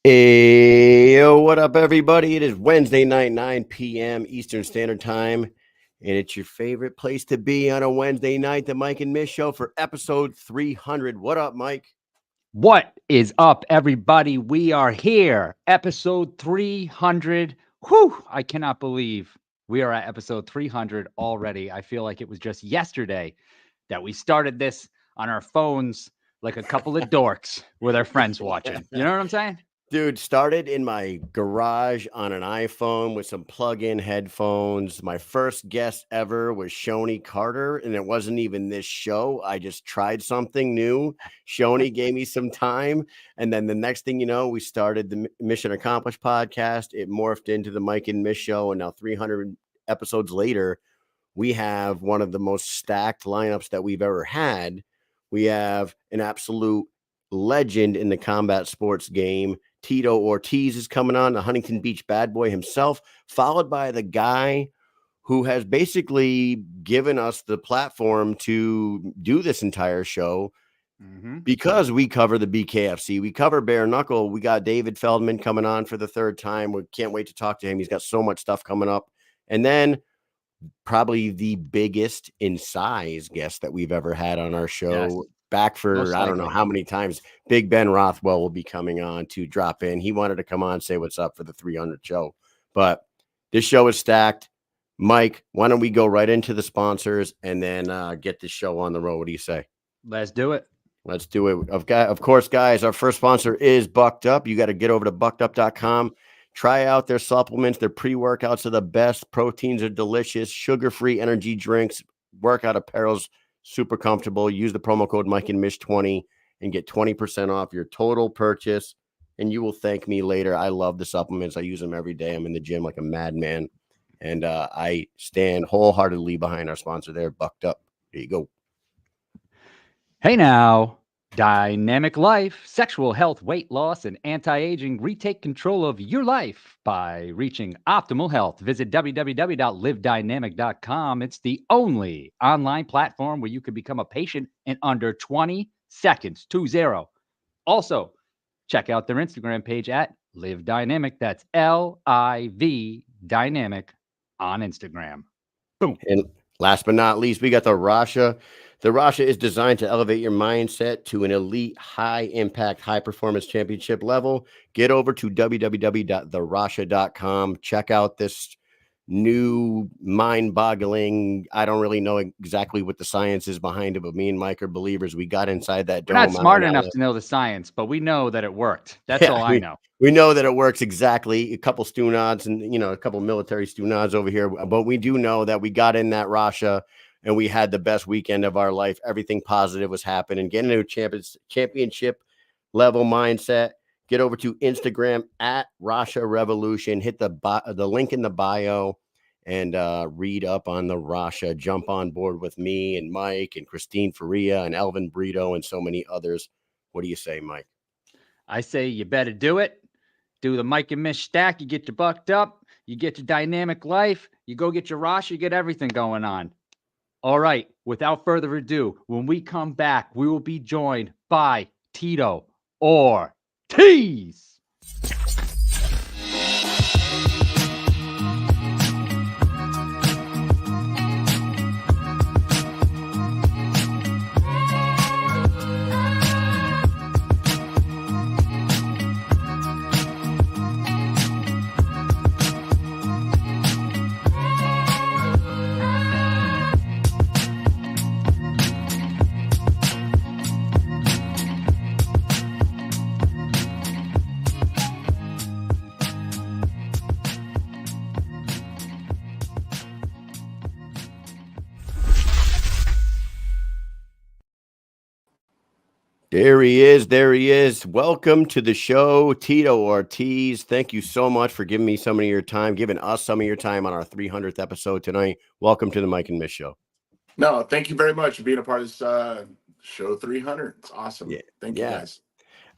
Hey, yo, what up, everybody? It is Wednesday night, 9 p.m. Eastern Standard Time, and it's your favorite place to be on a Wednesday night, the Mike and Mish Show for episode 300. What up, Mike? What is up, everybody? We are here, episode 300. Whew, I cannot believe we are at episode 300 already. I feel like it was just yesterday that we started this on our phones like a couple of dorks with our friends watching. You know what I'm saying? Dude, started in my garage on an iPhone with some plug-in headphones. My first guest ever was Shoney Carter, and it wasn't even this show. I just tried something new. Shoney gave me some time, and then the next thing you know, we started the Mission Accomplished podcast. It morphed into the Mike and Mish Show, and now 300 episodes later, we have one of the most stacked lineups that we've ever had. We have an absolute legend in the combat sports game. Tito Ortiz is coming on, the Huntington Beach bad boy himself, followed by the guy who has basically given us the platform to do this entire show because we cover the BKFC. We cover bare knuckle. We got David Feldman coming on for the third time. We can't wait to talk to him. He's got so much stuff coming up. And then probably the biggest in size guest that we've ever had on our show. Yes. Back for Most I don't know likely. how many times. Big Ben Rothwell will be coming on to drop in. He wanted to come on, say what's up for the 300 show. But this show is stacked. Mike, why don't we go right into the sponsors and then get the show on the road? What do you say? Let's do it. Let's do it. Of course, guys, our first sponsor is Bucked Up. You got to get over to buckedup.com. Try out their supplements. Their pre-workouts are the best. Proteins are delicious. Sugar-free energy drinks. Workout apparel's super comfortable. Use the promo code Mike and Mish 20 and get 20% off your total purchase. And you will thank me later. I love the supplements. I use them every day. I'm in the gym like a madman. And I stand wholeheartedly behind our sponsor there, Bucked Up. There you go. Hey now, Dynamic Life, sexual health, weight loss, and anti-aging. Retake control of your life by reaching optimal health. Visit www.livedynamic.com. It's the only online platform where you can become a patient in under 20 seconds. 20. Also, check out their Instagram page at Live Dynamic. That's LIV Dynamic on Instagram. Boom. And last but not least, we got the Rasha. The Rasha is designed to elevate your mindset to an elite, high-impact, high-performance championship level. Get over to www.therasha.com. Check out this new mind-boggling, I don't really know exactly what the science is behind it, but me and Mike are believers. We got inside that We're dome. not smart enough to know the science, but we know that it worked. That's all I know. We know that it works exactly. A couple stew nods and, a couple military stew nods over here. But we do know that we got in that Rasha and we had the best weekend of our life. Everything positive was happening. Get into a championship level mindset. Get over to Instagram at Rasha Revolution. Hit the link in the bio and read up on the Rasha. Jump on board with me and Mike and Christine Faria and Elvin Brito and so many others. What do you say, Mike? I say you better do it. Do the Mike and Mish stack. You get your Bucked Up. You get your Dynamic Life. You go get your Rasha. You get everything going on. All right. Without further ado, when we come back, we will be joined by Tito Ortiz. There he is. There he is. Welcome to the show, Tito Ortiz. Thank you so much for giving me some of your time, giving us some of your time on our 300th episode tonight. Welcome to the Mike and Mish Show. No, thank you very much for being a part of this show 300. It's awesome. Yeah. Thank you, guys.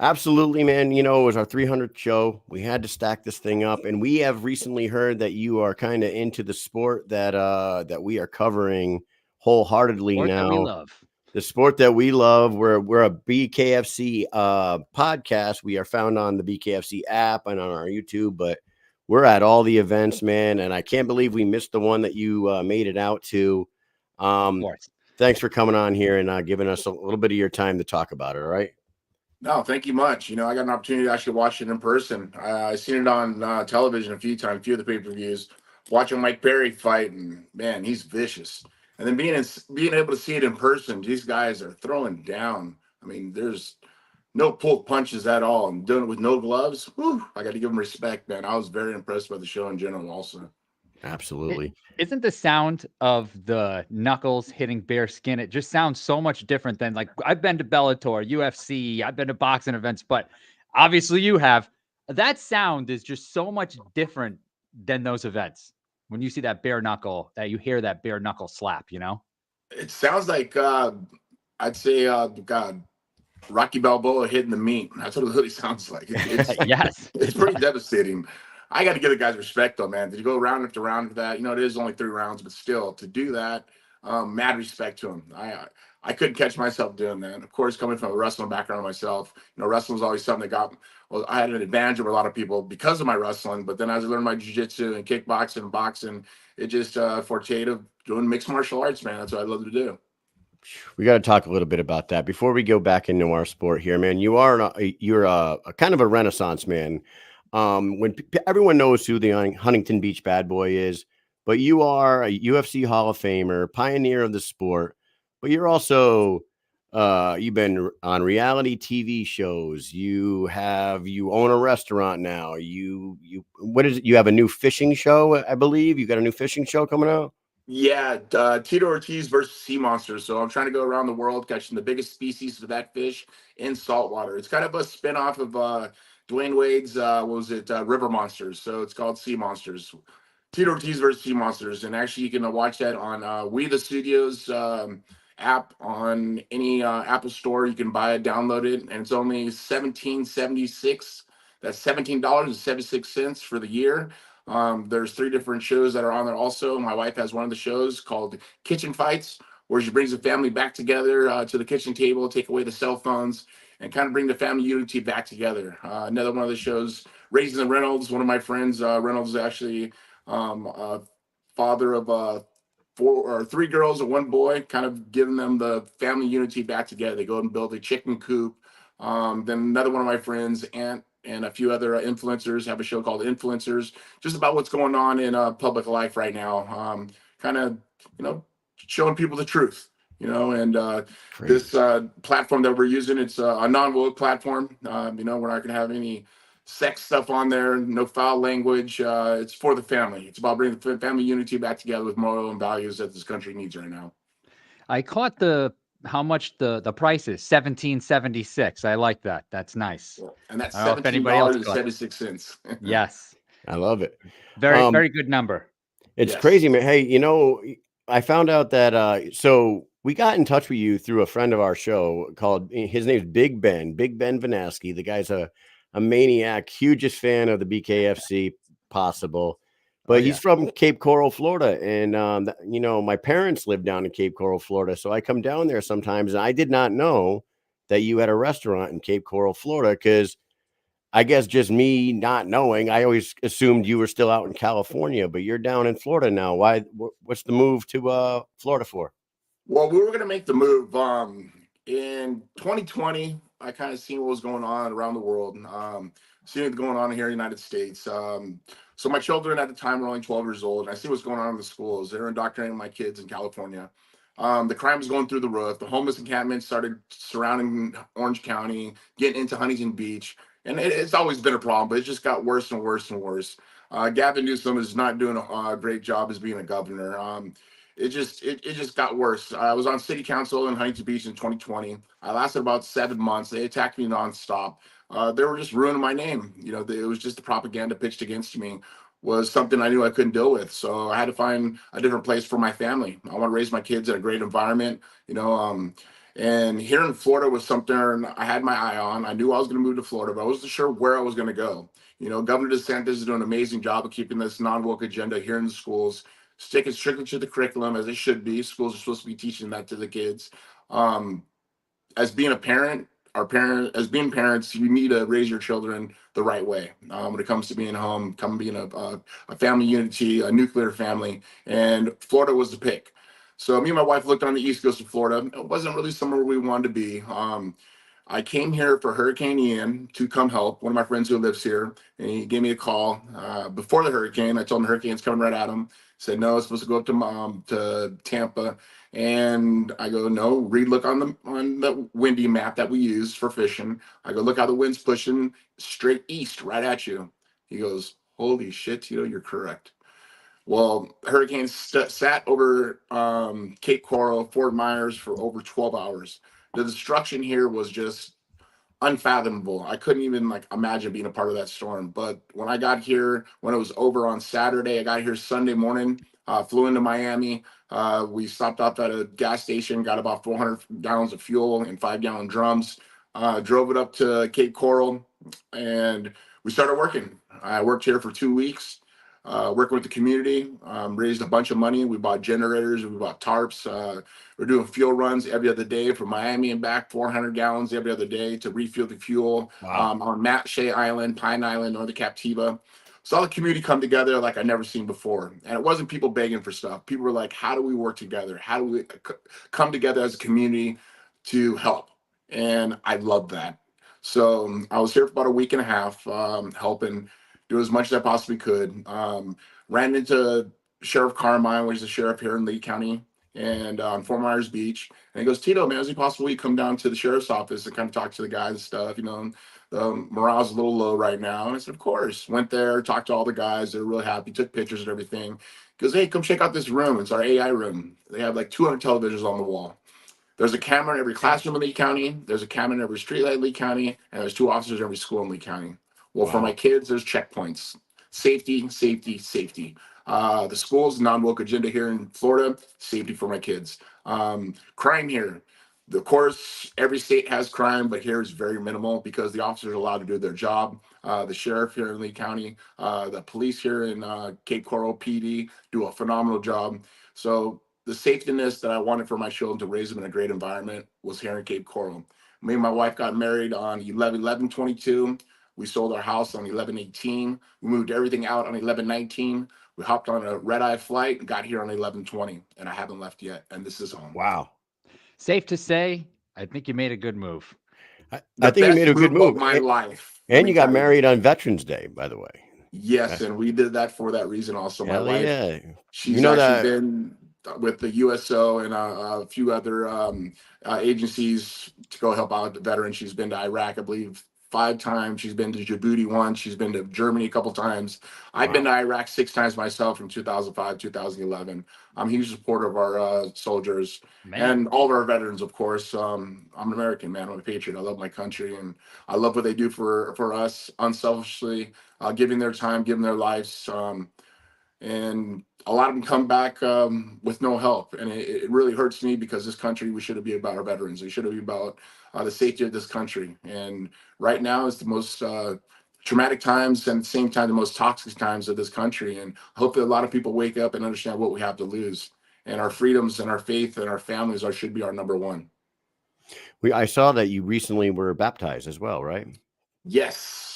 Absolutely, man. It was our 300th show. We had to stack this thing up, and we have recently heard that you are kind of into the sport that we are covering wholeheartedly Sport now. that we love. the sport that we love. We're a BKFC podcast. We are found on the BKFC app and on our YouTube, but we're at all the events, man. And I can't believe we missed the one that you made it out to. Of course. Thanks for coming on here and giving us a little bit of your time to talk about it. All right. No, thank you much. You know, I got an opportunity to actually watch it in person. I seen it on television a few times, a few of the pay-per-views. Watching Mike Perry fight, and man, he's vicious. And then being able to see it in person, these guys are throwing down. I mean, there's no pull punches at all, and doing it with no gloves. Whew, I got to give them respect, man. I was very impressed by the show in general, also. Absolutely. Isn't the sound of the knuckles hitting bare skin? It just sounds so much different than, like, I've been to Bellator, UFC, I've been to boxing events, but obviously you have. That sound is just so much different than those events. When you see that bare knuckle, that you hear that bare knuckle slap, you know? It sounds like I'd say God, Rocky Balboa hitting the meat. That's what it really sounds like. Yes. It's pretty devastating. I got to give the guys respect, though, man. Did you go round after round for that? You know, it is only 3 rounds, but still, to do that, mad respect to him. I couldn't catch myself doing that. And of course, coming from a wrestling background myself, you know, wrestling was always something that well, I had an advantage over a lot of people because of my wrestling. But then as I learned my jiu-jitsu and kickboxing and boxing, it just forte of doing mixed martial arts, man. That's what I love to do. We got to talk a little bit about that before we go back into our sport here, man. You're a kind of a renaissance man. Everyone knows who the Huntington Beach Bad Boy is, but you are a UFC Hall of Famer, pioneer of the sport. But you're also you've been on reality TV shows. You own a restaurant now. What is it? You have a new fishing show, I believe. You got a new fishing show coming out. Yeah, Tito Ortiz versus sea monsters. So I'm trying to go around the world catching the biggest species of that fish in saltwater. It's kind of a spinoff of Dwayne Wade's River Monsters. So it's called Sea Monsters. Tito Ortiz versus Sea Monsters, and actually you can watch that on We the Studios app on any Apple store. You can buy it, download it, and it's only $17.76. That's $17.76 for the year. There's 3 different shows that are on there also. My wife has one of the shows called Kitchen Fights, where she brings the family back together to the kitchen table, take away the cell phones, and kind of bring the family unity back together. Another one of the shows, Raising the Reynolds. One of my friends, Reynolds, is actually father of 3 girls and 1 boy, kind of giving them the family unity back together. They go and build a chicken coop. Then another one of my friends, Aunt, and a few other influencers have a show called Influencers, just about what's going on in public life right now. Kind of, you know, showing people the truth, you know, and this platform that we're using, it's a non-woke platform. You know, we're not going to have any sex stuff on there, no foul language. It's for the family. It's about bringing the family unity back together with moral and values that this country needs right now. I caught how much the price is, $17.76. I like that. That's nice. And that's $17.76. Yes. I love it. Very good number. It's crazy, man. Hey, you know, I found out that so we got in touch with you through a friend of our show his name's Big Ben Vanaski. The guy's a maniac, hugest fan of the BKFC possible. But he's from Cape Coral, Florida. And, you know, my parents live down in Cape Coral, Florida. So I come down there sometimes. And I did not know that you had a restaurant in Cape Coral, Florida, because I guess just me not knowing, I always assumed you were still out in California, but you're down in Florida now. Why? What's the move to Florida for? Well, we were going to make the move in 2020. I kind of seen what was going on around the world, seeing what's going on here in the United States. So my children at the time were only 12 years old, and I see what's going on in the schools. They're indoctrinating my kids in California. The crime was going through the roof. The homeless encampment started surrounding Orange County, getting into Huntington Beach. And it's always been a problem, but it just got worse and worse and worse. Gavin Newsom is not doing a great job as being a governor. It just got worse. I was on city council in Huntington Beach in 2020. I lasted about 7 months. They attacked me nonstop. They were just ruining my name. You know, it was just the propaganda pitched against me was something I knew I couldn't deal with. So I had to find a different place for my family. I want to raise my kids in a great environment, you know. And here in Florida was something I had my eye on. I knew I was going to move to Florida, but I wasn't sure where I was going to go. You know, Governor DeSantis is doing an amazing job of keeping this non-woke agenda here in the schools. sticking strictly to the curriculum as they should be. Schools are supposed to be teaching that to the kids. Um, as being a parent, as being parents, you need to raise your children the right way when it comes to being home, being a family unity, a nuclear family. And Florida was the pick. So me and my wife looked on the East Coast of Florida. It wasn't really somewhere we wanted to be. I came here for Hurricane Ian to come help one of my friends who lives here, and he gave me a call before the hurricane. I told him the hurricane's coming right at him. Said no, it's supposed to go up to Tampa, and I go no. Look on the windy map that we use for fishing. I go look how the wind's pushing straight east, right at you. He goes, holy shit, Tito, you're correct. Well, hurricane sat over Cape Coral, Fort Myers for over 12 hours. The destruction here was just unfathomable. I couldn't even like imagine being a part of that storm. But when I got here, when it was over on Saturday, I got here Sunday morning, flew into Miami. We stopped off at a gas station, got about 400 gallons of fuel in 5-gallon drums, drove it up to Cape Coral, and we started working. I worked here for 2 weeks. Working with the community, raised a bunch of money. We bought generators, we bought tarps. We're doing fuel runs every other day from Miami and back, 400 gallons every other day to refuel the fuel. Wow. On Matt Shea Island, Pine Island, Northern Captiva. Saw the community come together like I never seen before. And it wasn't people begging for stuff. People were like, how do we work together? How do we come together as a community to help? And I love that. So I was here for about a week and a half, helping do as much as I possibly could. Ran into Sheriff Carmine, which is the sheriff here in Lee County, and on Fort Myers Beach. And he goes, Tito, man, is it possible you come down to the sheriff's office and kind of talk to the guys and stuff? You know, the morale's a little low right now. And I said, of course. Went there, talked to all the guys. They're really happy, took pictures and everything. He goes, hey, come check out this room. It's our AI room. They have like 200 televisions on the wall. There's a camera in every classroom in Lee County. There's a camera in every streetlight in Lee County. And there's 2 officers in every school in Lee County. Well, for my kids, there's checkpoints. Safety, safety, safety. The school's non-woke agenda here in Florida, safety for my kids. Crime here. Of course, every state has crime, but here is very minimal because the officers are allowed to do their job. The sheriff here in Lee County, the police here in Cape Coral PD do a phenomenal job. So the safetiness that I wanted for my children to raise them in a great environment was here in Cape Coral. Me and my wife got married on 11/11/22. We sold our house on 11/18. We moved everything out on 11/19. We hopped on a red-eye flight and got here on 11/20, and I haven't left yet. And this is home. Wow. Safe to say, I think you made a good move. I think you made a good move. Of my life. And you got married on Veterans Day, by the way. Yes, and we did that for that reason also. My wife, yeah. she's actually been with the USO and a few other agencies to go help out the veterans. She's been to Iraq, I believe, 5 times. She's been to Djibouti once. She's been to Germany a couple times. I've been to Iraq 6 times myself from 2005, 2011. I'm a huge supporter of our soldiers and all of our veterans, of course. I'm an American, man. I'm a patriot. I love my country, and I love what they do for us unselfishly, giving their time, giving their lives. And a lot of them come back with no help. And it really hurts me because this country, we should be about our veterans. We should be about the safety of this country. And right now is the most traumatic times and at the same time, the most toxic times of this country. And I hope that a lot of people wake up and understand what we have to lose. And our freedoms and our faith and our families should be our number one. I saw that you recently were baptized as well, right? Yes.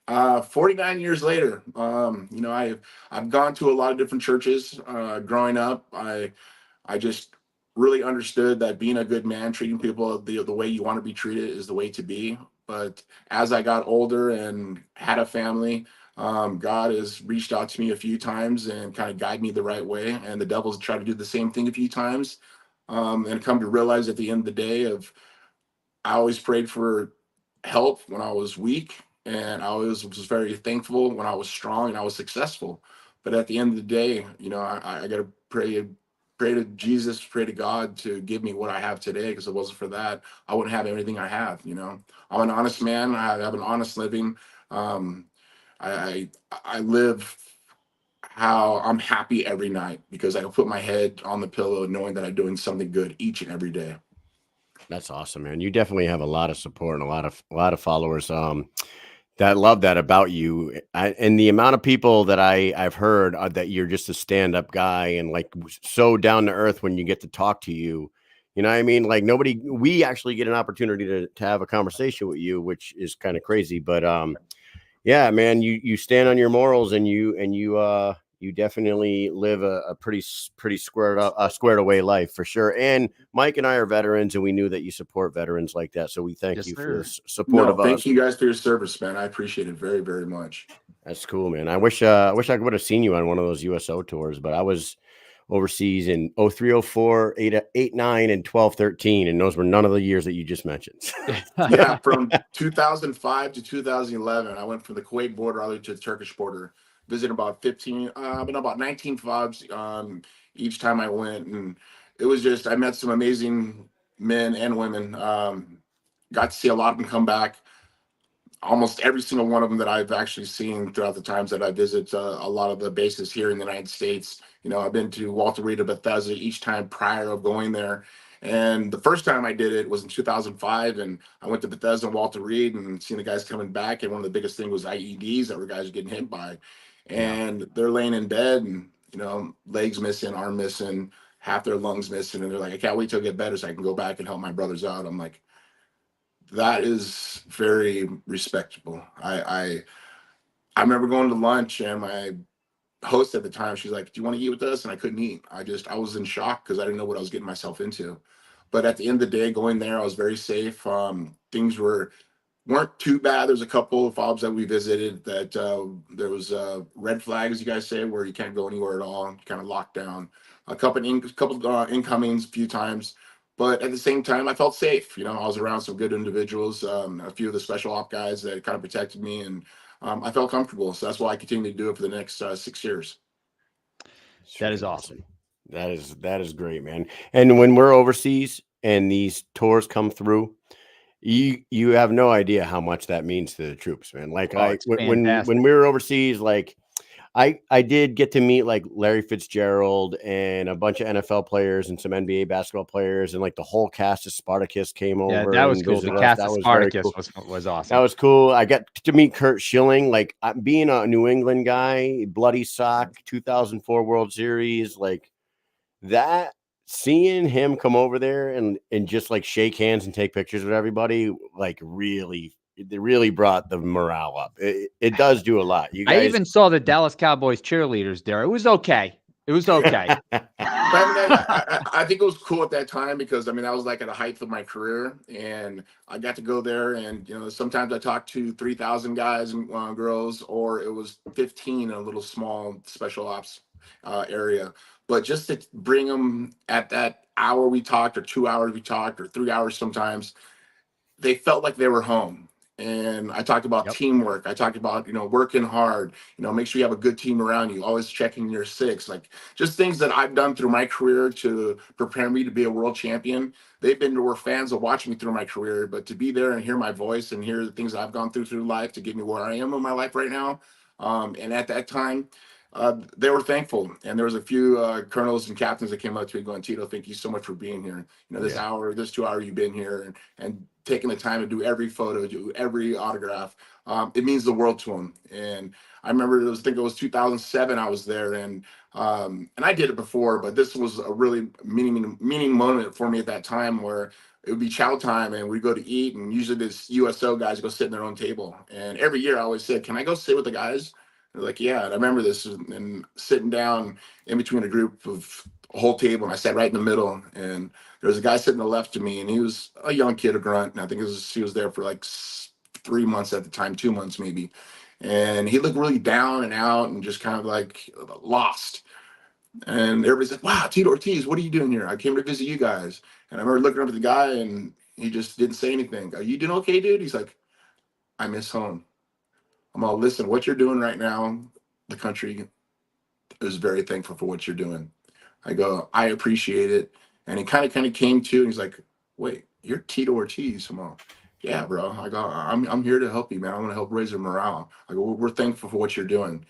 49 years later, I've gone to a lot of different churches. Growing up, I just really understood that being a good man, treating people the way you want to be treated is the way to be. But as I got older and had a family, God has reached out to me a few times and kind of guide me the right way. And the devil's tried to do the same thing a few times. And come to realize at the end of the day I always prayed for help when I was weak. And I always was very thankful when I was strong and I was successful. But at the end of the day, I got to pray to Jesus, pray to God to give me what I have today. Because if it wasn't for that, I wouldn't have everything I have. I'm an honest man. I have an honest living. I live how I'm happy every night because I can put my head on the pillow knowing that I'm doing something good each and every day. That's awesome, man. You definitely have a lot of support and a lot of followers. That love that about you, and the amount of people that I've heard that you're just a stand up guy and like so down to earth when you get to talk to you. You know what I mean? Like we actually get an opportunity to have a conversation with you, which is kind of crazy. But yeah, man, you stand on your morals and you definitely live a pretty squared away life for sure. And Mike and I are veterans, and we knew that you support veterans like that, so we thank Yes, you for sir. the support No, of thank us. you guys for your service, man. I appreciate it very, very much. That's cool, man. I wish I would have seen you on one of those USO tours, but I was overseas in 03, 04, 8, 9, and 12, 13, and those were none of the years that you just mentioned. Yeah, from 2005 to 2011, I went from the Kuwait border all the way to the Turkish border, visited about 15, been about 19 FOBs each time I went. And it was just, I met some amazing men and women. Got to see a lot of them come back. Almost every single one of them that I've actually seen throughout the times that I visit a lot of the bases here in the United States. You know, I've been to Walter Reed or Bethesda each time prior of going there. And the first time I did it was in 2005, and I went to Bethesda and Walter Reed and seen the guys coming back. And one of the biggest things was IEDs that were guys getting hit by, Yeah. and they're laying in bed and legs missing, arm missing, half their lungs missing, and they're like, I can't wait till I get better so I can go back and help my brothers out. I'm like, that is very respectable. I remember going to lunch and my host at the time, she's like, "Do you want to eat with us?" And I couldn't eat. I was in shock because I didn't know what I was getting myself into. But at the end of the day, going there, I was very safe. Things weren't too bad. There's a couple of fobs that we visited that there was red flags, you guys say, where you can't go anywhere at all, kind of locked down. A couple incomings a few times, but at the same time, I felt safe. You know, I was around some good individuals, a few of the special op guys that kind of protected me, and I felt comfortable. So that's why I continue to do it for the next 6 years. That is awesome. That is great, man. And when we're overseas and these tours come through, you have no idea how much that means to the troops, man. Like It's fantastic. when we were overseas, like I did get to meet like Larry Fitzgerald and a bunch of NFL players and some NBA basketball players, and like the whole cast of Spartacus came Yeah, over that was and cool. The visited us. cast That of was very Spartacus cool. was That awesome. was cool. I got to meet Kurt Schilling. Like being a New England guy, bloody sock, 2004 World Series, like that. Seeing him come over there and just like shake hands and take pictures with everybody, like it really brought the morale up. It does do a lot. You I guys, even saw the Dallas Cowboys cheerleaders there. It was okay. It was okay. But I mean, I think it was cool at that time because I mean I was like at the height of my career, and I got to go there, and sometimes I talked to 3,000 guys and girls, or it was 15 in a little small special ops area. But just to bring them at that hour we talked, or 2 hours we talked, or 3 hours sometimes, they felt like they were home. And I talked about Yep. teamwork. I talked about, working hard, make sure you have a good team around you, always checking your six, like just things that I've done through my career to prepare me to be a world champion. Were fans of watching me through my career, but to be there and hear my voice and hear the things that I've gone through life to get me where I am in my life right now. And at that time, they were thankful. And there was a few colonels and captains that came up to me going, "Tito, thank you so much for being here. This hour, this 2 hour you've been here and taking the time to do every photo, do every autograph. It means the world to them." And I remember I think it was 2007 I was there, and I did it before, but this was a really meaning moment for me at that time where it would be chow time and we'd go to eat, and usually this USO guys go sit in their own table. And every year I always said, "Can I go sit with the guys?" They're like, "Yeah." And I remember this and sitting down in between a group of a whole table, and I sat right in the middle, and there was a guy sitting to the left of me, and he was a young kid, a grunt, and I think he was there for like 3 months at the time, 2 months maybe, and he looked really down and out and just kind of like lost. And everybody's like, "Wow, Tito Ortiz, what are you doing here? I came to visit you guys." And I remember looking up at the guy, and he just didn't say anything. "Are you doing okay, dude?" He's like, "I miss home." I'm all, "Listen, what you're doing right now, the country is very thankful for what you're doing." I go, "I appreciate it." And he kind of came to, and he's like, "Wait, you're Tito Ortiz?" I'm all, "Yeah, bro." I go, I'm here to help you, man. I want to help raise your morale." I go, "We're thankful for what you're doing."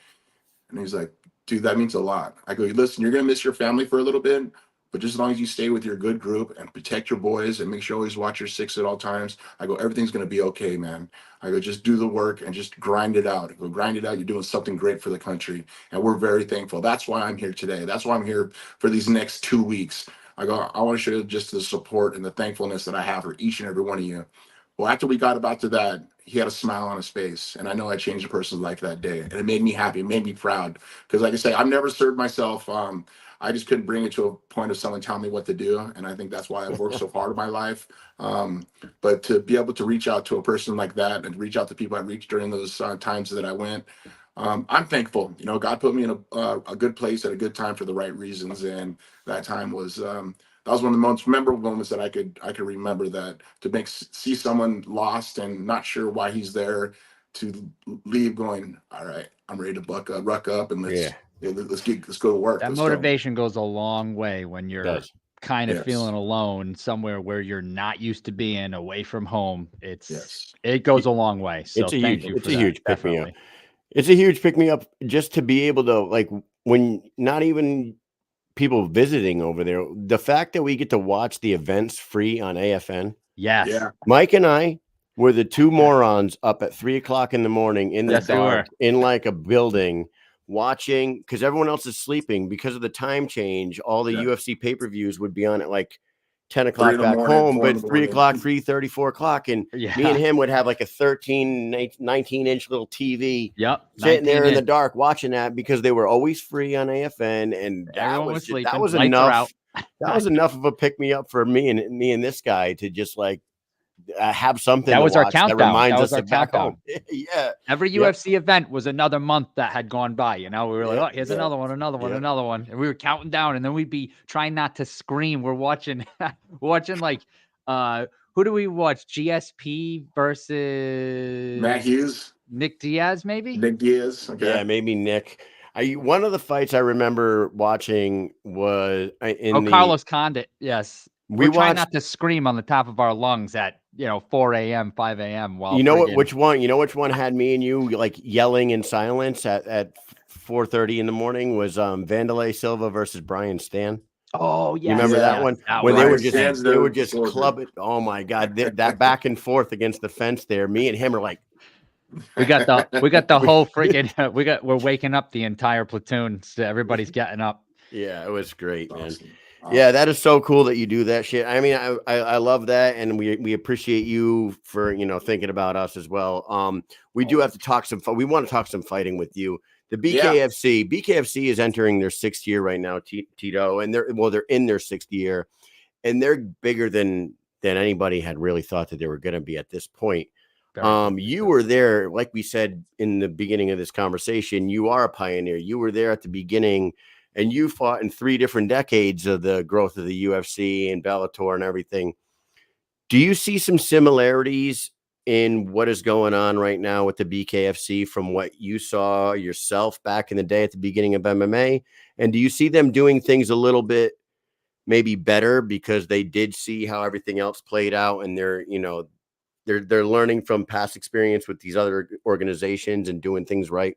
And he's like, "Dude, that means a lot." I go, "Listen, you're gonna miss your family for a little bit, But just as long as you stay with your good group and protect your boys and make sure you always watch your six at all times, I go, everything's going to be okay, man. I go, just do the work and just grind it out. I go, grind it out. You're doing something great for the country. And we're very thankful. That's why I'm here today. That's why I'm here for these next 2 weeks. I go, I want to show you just the support and the thankfulness that I have for each and every one of you. Well, after we got about to that, he had a smile on his face. And I know I changed a person's life that day. And it made me happy. It made me proud. Because like I say, I've never served myself. I just couldn't bring it to a point of someone telling me what to do. And I think that's why I've worked so hard in my life. But to be able to reach out to a person like that and reach out to people I reached during those times that I went, I'm thankful. You know, God put me in a good place at a good time for the right reasons. And that time was, that was one of the most memorable moments that I could remember, that to see someone lost and not sure why he's there, to leave going, all right, I'm ready to ruck up and let's go to work. That Let's motivation goes a long way when you're kind of Yes. feeling alone somewhere where you're not used to being, away from home. Yes. It goes a long way. So It's a thank huge, you it's for a that. huge pick me up. Definitely. It's a huge pick me up just to be able to, like, when not even people visiting over there, the fact that we get to watch the events free on AFN. Yes. Yeah. Mike and I were the two morons up at 3 o'clock in the morning in the Yes, we were. dark in like a building watching, because everyone else is sleeping because of the time change. All the UFC pay-per-views would be on at like 10 o'clock back home, but 3 o'clock, 3:30, 4 o'clock. And me and him would have like a 13, 19-inch little TV sitting there in the dark watching that, because they were always free on AFN. And that was enough. That was enough of a pick-me-up for me and this guy to just like have something that was to our watch countdown. that reminds that was us our of back countdown. home. Yeah. Every UFC event was another month that had gone by. You know, we were like, oh, here's another one, another one. And we were counting down, and then we'd be trying not to scream. We're watching like who do we watch? GSP versus Matt Hughes, Nick Diaz, maybe? Nick Diaz. Okay. Yeah, maybe Nick. One of the fights I remember watching was Carlos Condit. Yes. We're trying not to scream on the top of our lungs at 4 a.m., 5 a.m. while which one had me and you like yelling in silence at 4:30 in the morning was Vanderlei Silva versus Brian Stan. Oh yeah, you remember that one when they were just clubbing. Oh my God, that back and forth against the fence there. Me and him are like, we got the whole freaking we're waking up the entire platoon. So everybody's getting up. Yeah, it was great, man. Awesome. Yeah, that is so cool that you do that shit. I mean, I love that, and we appreciate you for thinking about us as well. We do have to talk we want to talk some fighting with you. The BKFC is entering their 6th year right now, Tito, and they're in their 6th year, and they're bigger than anybody had really thought that they were going to be at this point. You were there, like we said in the beginning of this conversation. You are a pioneer. You were there at the beginning. And you fought in 3 different decades of the growth of the UFC and Bellator and everything. Do you see some similarities in what is going on right now with the BKFC from what you saw yourself back in the day at the beginning of MMA? And do you see them doing things a little bit maybe better because they did see how everything else played out, and they're learning from past experience with these other organizations and doing things right?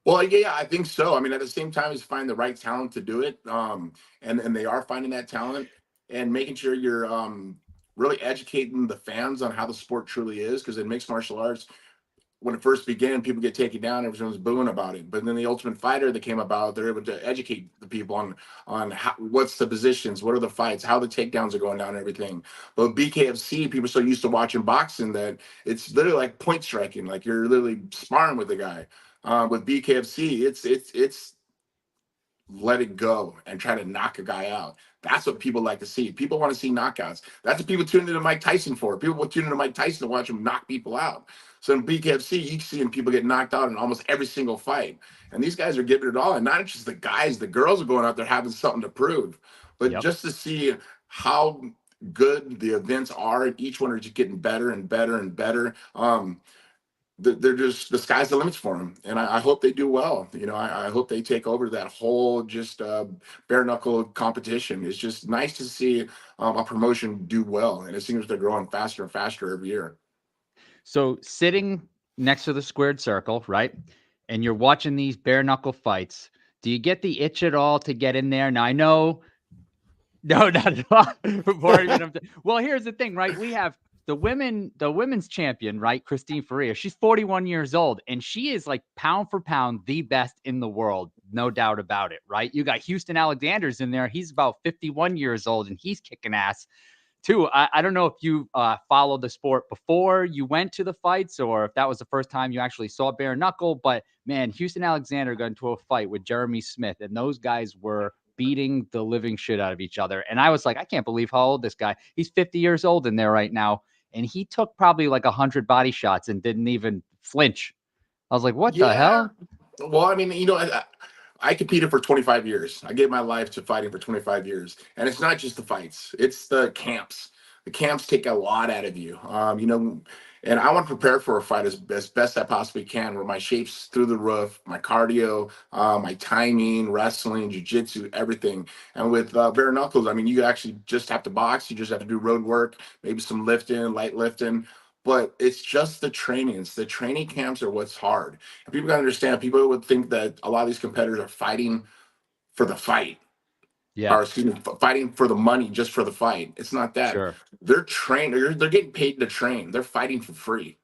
Well, yeah, I think so. I mean, at the same time, is find the right talent to do it, and they are finding that talent and making sure you're really educating the fans on how the sport truly is. Because in mixed martial arts, when it first began, people get taken down, everyone was booing about it. But then the Ultimate Fighter that came about, they're able to educate the people on how, what's the positions, what are the fights, how the takedowns are going down, and everything. But BKFC, people are so used to watching boxing that it's literally like point striking, like you're literally sparring with the guy. With BKFC, it's let it go and try to knock a guy out. That's what people like to see. People want to see knockouts. That's what people tune into Mike Tyson for. People will tune into Mike Tyson to watch him knock people out. So in BKFC, you see people get knocked out in almost every single fight. And these guys are giving it all. And not just the guys, the girls are going out there having something to prove. But just to see how good the events are, and each one are just getting better and better and better. They're just, the sky's the limits for them, and I hope they do well. I hope they take over that whole just bare knuckle competition. It's just nice to see a promotion do well, and it seems they're growing faster and faster every year. So sitting next to the squared circle, right, and you're watching these bare knuckle fights, do you get the itch at all to get in there? Now I know No, not at all. Before even well, here's the thing, right? We have the women's champion, right? Christine Faria. She's 41 years old, and she is like pound for pound the best in the world, no doubt about it, right? You got Houston Alexander's in there. He's about 51 years old, and he's kicking ass too. I don't know if you followed the sport before you went to the fights, or if that was the first time you actually saw bare knuckle. But man, Houston Alexander got into a fight with Jeremy Smith, and those guys were beating the living shit out of each other. And I was like, I can't believe how old this guy. He's 50 years old in there right now, and he took probably like 100 body shots and didn't even flinch. I was like, what the Yeah. hell? Well, I mean, I competed for 25 years. I gave my life to fighting for 25 years. And it's not just the fights, it's the camps. The camps take a lot out of you. And I want to prepare for a fight as best I possibly can, where my shape's through the roof, my cardio, my timing, wrestling, jiu-jitsu, everything. And with bare knuckles, I mean, you actually just have to box. You just have to do road work, maybe some lifting, light lifting. But it's just the trainings. The training camps are what's hard. And people gotta understand, people would think that a lot of these competitors are fighting for the fight, Yeah, or excuse me, fighting for the money just for the fight. It's not that. sure. They're trained, they're getting paid to train. They're fighting for free.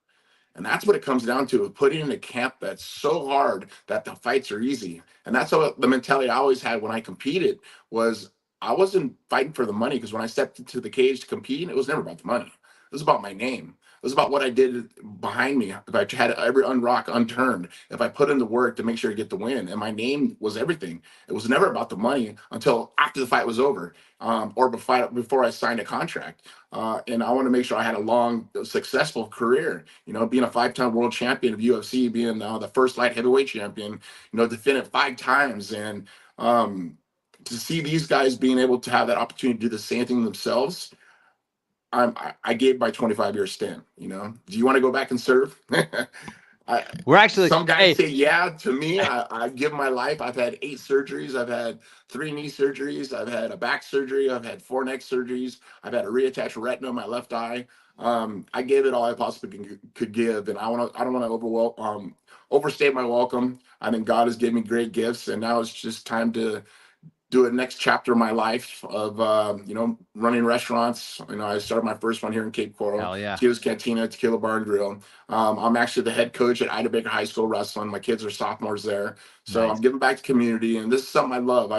And that's what it comes down to, putting in a camp that's so hard that the fights are easy. And that's what the mentality I always had when I competed was I wasn't fighting for the money, because when I stepped into the cage to compete, it was never about the money. It was about my name. It was about what I did behind me. If I had every unrock unturned, if I put in the work to make sure to get the win, and my name was everything. It was never about the money until after the fight was over, or before I signed a contract. And I want to make sure I had a long, successful career. Being a 5-time world champion of UFC, being the first light heavyweight champion, defended 5 times, and to see these guys being able to have that opportunity to do the same thing themselves. I gave my 25-year stint. Do you want to go back and serve? We're actually, Some guys hey, say yeah. To me, I give my life. I've had 8 surgeries. I've had 3 knee surgeries. I've had a back surgery. I've had 4 neck surgeries. I've had a reattached retina in my left eye. I gave it all I possibly could give, and I don't want to overstate my welcome. I think God has given me great gifts, and now it's just time to do a next chapter of my life of running restaurants. I started my first one here in Cape Coral, hell yeah. Tito's Cantina, Tequila Bar and Grill. I'm actually the head coach at Ida Baker High School wrestling. My kids are sophomores there, so Nice. I'm giving back to community, and this is something I love.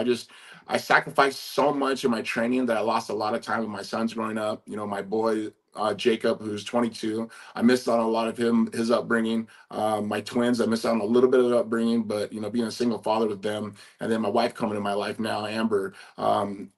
I sacrificed so much in my training that I lost a lot of time with my sons growing up. My boy Jacob, who's 22, I missed on a lot of his upbringing. My twins, I missed out on a little bit of the upbringing, but being a single father with them, and then my wife coming in my life now, Amber.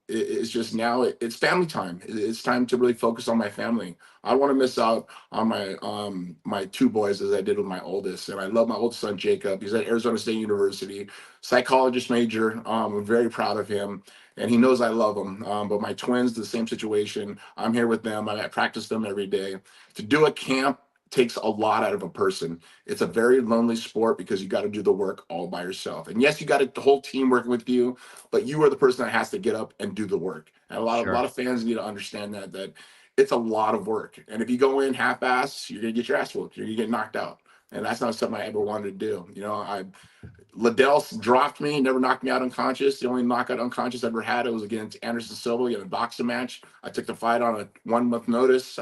It's just now it's family time. It's time to really focus on my family. I want to miss out on my 2 boys as I did with my oldest, and I love my oldest son Jacob. He's at Arizona State University, psychologist major. I'm very proud of him, and he knows I love him. But my twins, the same situation. I'm here with them. I practice them every day. To do a camp takes a lot out of a person. It's a very lonely sport because you got to do the work all by yourself. And yes, you got the whole team working with you, but you are the person that has to get up and do the work. And a lot Sure. of fans need to understand that it's a lot of work. And if you go in half-ass, you're gonna get your ass whooped. You're gonna get knocked out. And that's not something I ever wanted to do. Liddell dropped me, never knocked me out unconscious. The only knockout unconscious I ever had, it was against Anderson Silva in a boxing match. I took the fight on a 1-month notice,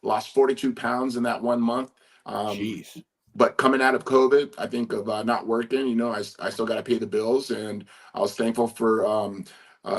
lost 42 pounds in that 1 month. Jeez. But coming out of COVID, I think of not working, I still got to pay the bills. And I was thankful for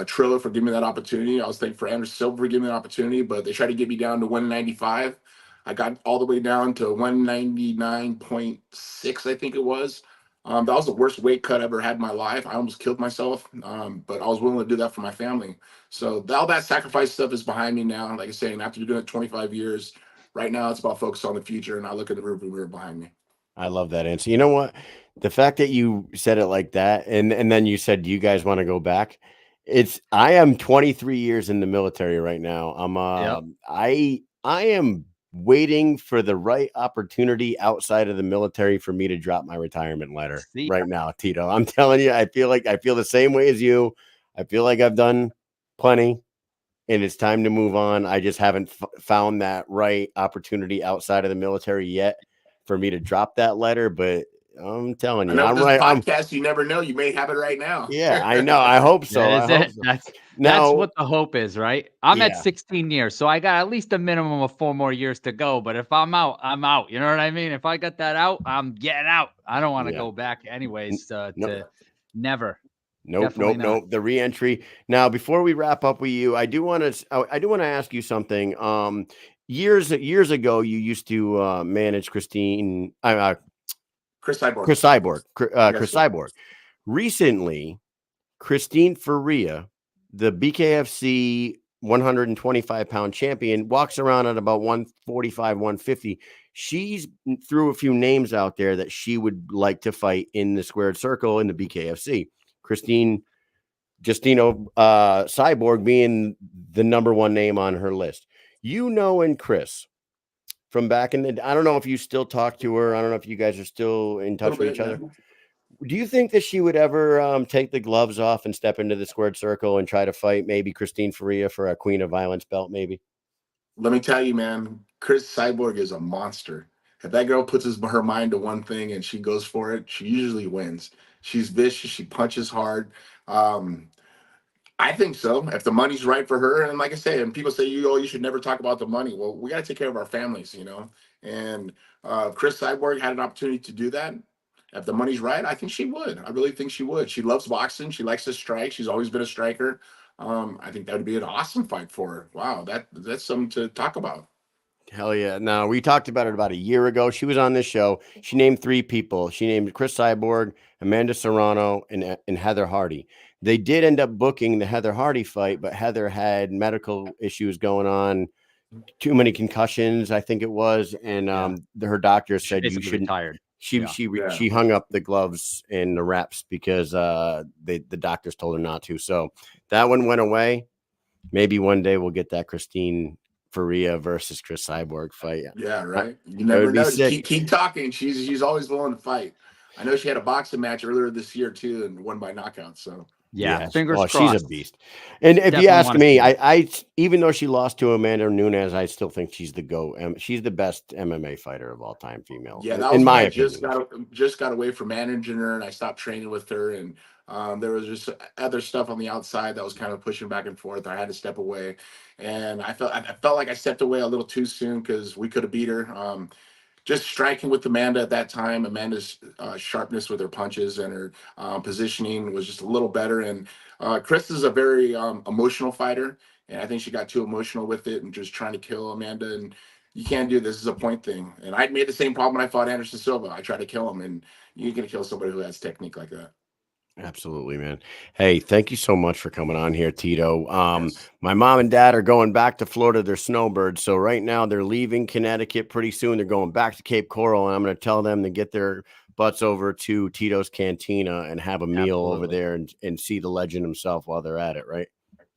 Triller for giving me that opportunity. I was thankful for Anderson Silva for giving me that opportunity, but they tried to get me down to 195. I got all the way down to 199.6, I think it was. That was the worst weight cut I ever had in my life. I almost killed myself, but I was willing to do that for my family. So all that sacrifice stuff is behind me now. Like I say, and after doing it 25 years, right now it's about focus on the future, and I look at the rearview mirror behind me. I love that answer. You know what? The fact that you said it like that, and then you said, "Do you guys want to go back?" I am 23 years in the military right now. Yep. I am waiting for the right opportunity outside of the military for me to drop my retirement letter See, right now, Tito. I'm telling you, I feel the same way as you. I feel like I've done plenty, and it's time to move on. I just haven't found that right opportunity outside of the military yet for me to drop that letter, but I'm telling I you. know I'm this right. podcast, you never know. You may have it right now. Yeah, I know. I hope so. That I is hope it. so. That's Now, what the hope is, right? I'm at yeah, 16 years, so I got at least a minimum of 4 more years to go. But if I'm out, I'm out. You know what I mean? If I got that out, I'm getting out. I don't want to yeah. go back anyways. No, To never. nope, Definitely nope, not. nope. The reentry. Now, before we wrap up with you, I do want to ask you something. Years ago, you used to manage Chris Cyborg. Chris Cyborg. Yes, Chris sir. Cyborg. Recently, Christine Faria, the BKFC 125-pound champion, walks around at about 145, 150. She's threw a few names out there that she would like to fight in the squared circle in the BKFC. Christine Justino Cyborg being the number one name on her list. And Chris from back in the, I don't know if you still talk to her. I don't know if you guys are still in touch with each other. Do you think that she would ever take the gloves off and step into the squared circle and try to fight maybe Christine Faria for a Queen of Violence belt? Maybe. Let me tell you, man, Chris Cyborg is a monster. If that girl puts her mind to one thing and she goes for it, she usually wins. She's vicious. She punches hard. I think so. If the money's right for her, and like I say, and people say, you should never talk about the money. Well, we got to take care of our families, And Chris Cyborg had an opportunity to do that. If the money's right, I think she would. I really think she would. She loves boxing. She likes to strike. She's always been a striker. I think that would be an awesome fight for her. Wow, that's something to talk about. Hell yeah. Now, we talked about it about a year ago. She was on this show. She named 3 people. She named Chris Cyborg, Amanda Serrano, and Heather Hardy. They did end up booking the Heather Hardy fight, but Heather had medical issues going on, too many concussions, I think it was, and her doctor said you shouldn't. Retired. She hung up the gloves and the reps because the doctors told her not to. So that one went away. Maybe one day we'll get that Christine Faria versus Chris Cyborg fight. Yeah, right. You never know. Keep talking. She's always willing to fight. I know she had a boxing match earlier this year too and won by knockout. So fingers crossed. She's a beast. And if you ask me, I even though she lost to Amanda Nunes, I still think she's the GOAT. She's the best MMA fighter of all time, female. Yeah, that was in my opinion. Just got away from managing her, and I stopped training with her, and there was just other stuff on the outside that was kind of pushing back and forth. I had to step away, and I felt like I stepped away a little too soon because we could have beat her. Just striking with Amanda at that time, Amanda's sharpness with her punches and her positioning was just a little better. And Chris is a very emotional fighter, and I think she got too emotional with it and just trying to kill Amanda. And you can't do this. This is a point thing. And I made the same problem when I fought Anderson Silva. I tried to kill him, and you're going to kill somebody who has technique like that. Absolutely, man. Hey, thank you so much for coming on here, Tito. Yes. My mom and dad are going back to Florida. They're snowbirds. So right now they're leaving Connecticut pretty soon. They're going back to Cape Coral, and I'm going to tell them to get their butts over to Tito's Cantina and have a meal over there and see the legend himself while they're at it, right?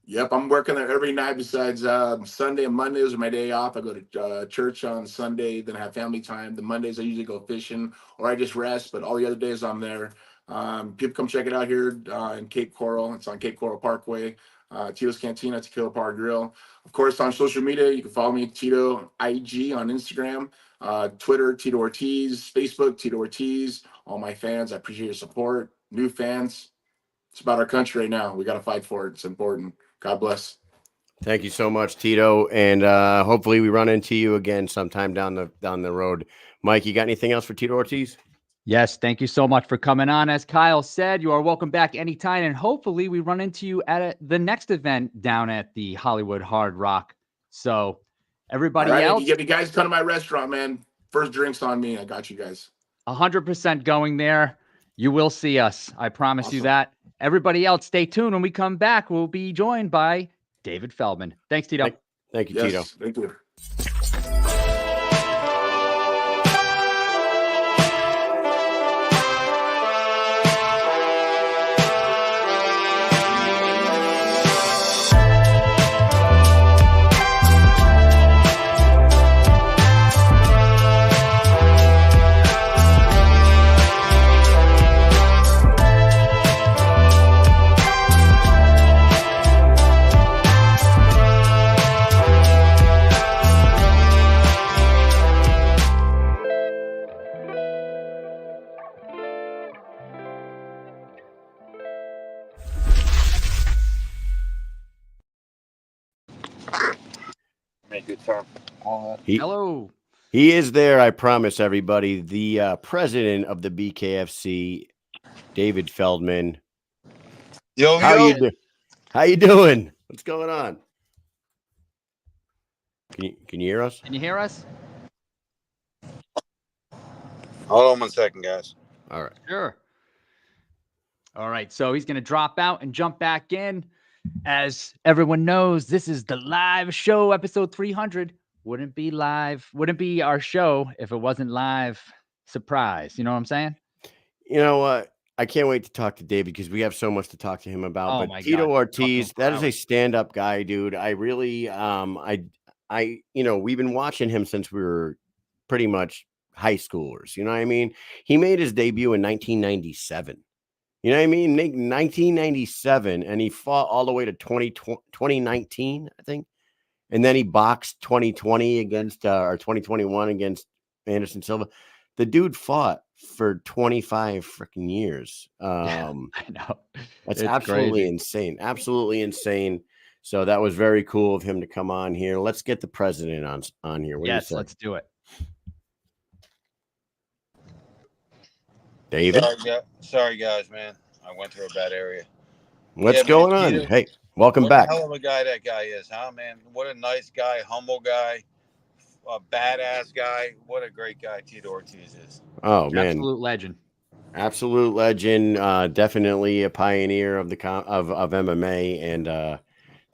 Yep, I'm working there every night besides Sunday and Mondays are my day off. I go to church on Sunday, then I have family time. The Mondays I usually go fishing or I just rest, but all the other days I'm there. People come check it out here in Cape Coral. It's on Cape Coral Parkway. Tito's Cantina, Tequila Bar Grill. Of course, on social media, you can follow me, Tito IG on Instagram, Twitter, Tito Ortiz, Facebook, Tito Ortiz. All my fans, I appreciate your support. New fans, it's about our country right now. We got to fight for it. It's important. God bless. Thank you so much, Tito. And hopefully we run into you again sometime down the road. Mike, you got anything else for Tito Ortiz? Yes, thank you so much for coming on. As Kyle said, you are welcome back anytime, and hopefully we run into you at the next event down at the Hollywood Hard Rock. So everybody else, you guys come to my restaurant, man. First drinks on me. I got you guys. 100% going there. You will see us. I promise you that. Everybody else, stay tuned. When we come back, we'll be joined by David Feldman. Thanks, Tito. Thank you, Tito. Thank you. Thank you, sir. Hello. He is there, I promise everybody. The president of the BKFC, David Feldman. Yo, How you doing? What's going on? Can you hear us? Can you hear us? Hold on 1 second, guys. All right. Sure. All right. So he's going to drop out and jump back in. As everyone knows, this is the live show, episode 300. Wouldn't be our show if it wasn't live. Surprise. You know what I'm saying? You know what? I can't wait to talk to David because we have so much to talk to him about. Oh but my Tito God. Ortiz, that is a stand-up guy, dude. I really, we've been watching him since we were pretty much high schoolers. You know what I mean? He made his debut in 1997. You know what I mean? 1997, and he fought all the way to 2019, I think. And then he boxed 2020 against, or 2021 against Anderson Silva. The dude fought for 25 freaking years. I know. That's absolutely insane. Absolutely insane. So that was very cool of him to come on here. Let's get the president on here. What do you say? Let's do it. David? Sorry, guys, man. I went through a bad area. What's going on? Tito, hey, welcome back. What a hell of a guy that guy is, huh, man? What a nice guy, humble guy, a badass guy. What a great guy Tito Ortiz is. Oh, man. Absolute legend. Absolute legend. Definitely a pioneer of of MMA, and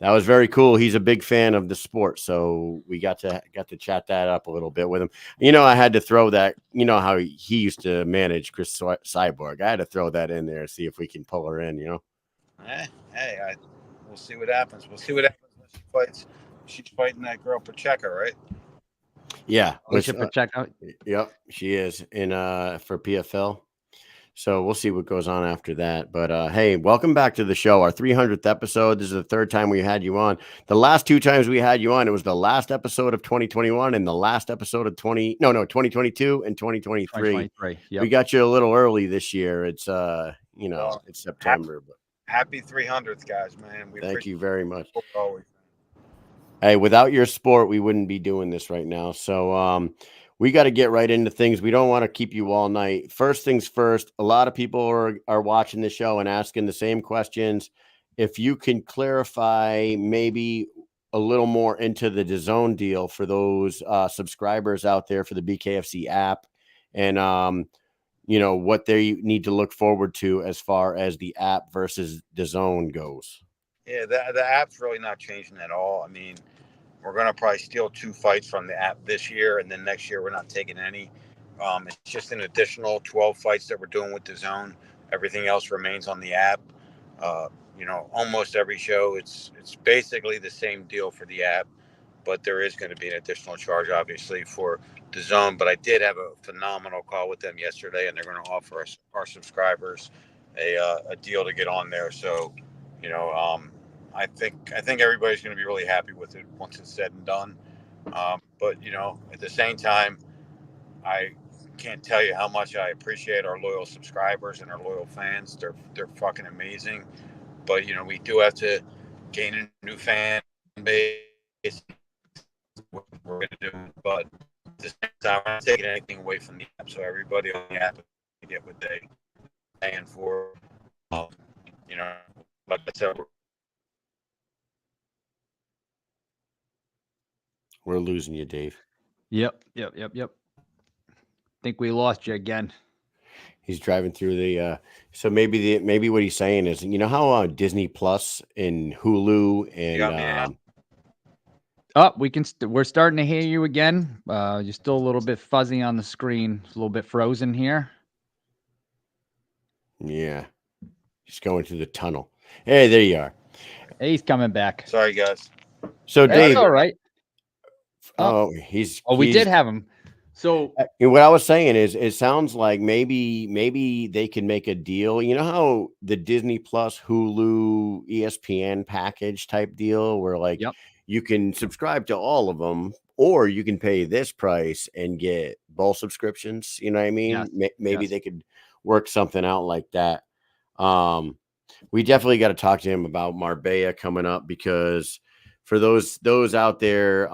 that was very cool. He's a big fan of the sport, so we got to chat that up a little bit with him. You know, I had to throw that. You know how he used to manage Chris Cyborg. I had to throw that in there, see if we can pull her in. You know. We'll see what happens. We'll see what happens when she fights. She's fighting that girl Pacheco, right? Yeah, Pacheco. Yep, she is in for PFL. So we'll see what goes on after that. But hey, welcome back to the show. Our 300th episode. This is the third time we had you on. The last two times we had you on, it was the last episode of 2021 and the last episode of 2022 and 2023. Yep. We got you a little early this year. It's it's September. Happy 300th, guys, man. Thank you very much. Always. Hey, without your sport, we wouldn't be doing this right now. So we got to get right into things. We don't want to keep you all night. First things first, a lot of people are watching the show and asking the same questions. If you can clarify maybe a little more into the DAZN deal for those subscribers out there for the BKFC app and, what they need to look forward to as far as the app versus DAZN goes. Yeah, the app's really not changing at all. I mean, we're going to probably steal 2 fights from the app this year, and then next year we're not taking any. It's just an additional 12 fights that we're doing with DAZN. Everything else remains on the app. Almost every show, it's basically the same deal for the app, but there is going to be an additional charge, obviously, for DAZN. But I did have a phenomenal call with them yesterday, and they're going to offer our subscribers a deal to get on there. So, I think everybody's going to be really happy with it once it's said and done. But at the same time, I can't tell you how much I appreciate our loyal subscribers and our loyal fans. They're fucking amazing. But we do have to gain a new fan base. What we're going to do, but at the same time, I'm not taking anything away from the app. So everybody on the app can get what they paying for. Like I said, we're losing you, Dave. Yep. Think we lost you again. He's driving through the so maybe what he's saying is, how Disney Plus and Hulu and we're starting to hear you again. You're still a little bit fuzzy on the screen. It's a little bit frozen here. Yeah. Just going through the tunnel. Hey, there you are. Hey, he's coming back. Sorry, guys. So Dave, all right. We did have him. So what I was saying is, it sounds like maybe they can make a deal. You know how the Disney Plus, Hulu, ESPN package type deal, where you can subscribe to all of them, or you can pay this price and get both subscriptions. You know what I mean? Yes. Maybe they could work something out like that. We definitely got to talk to him about Marbella coming up, because for those out there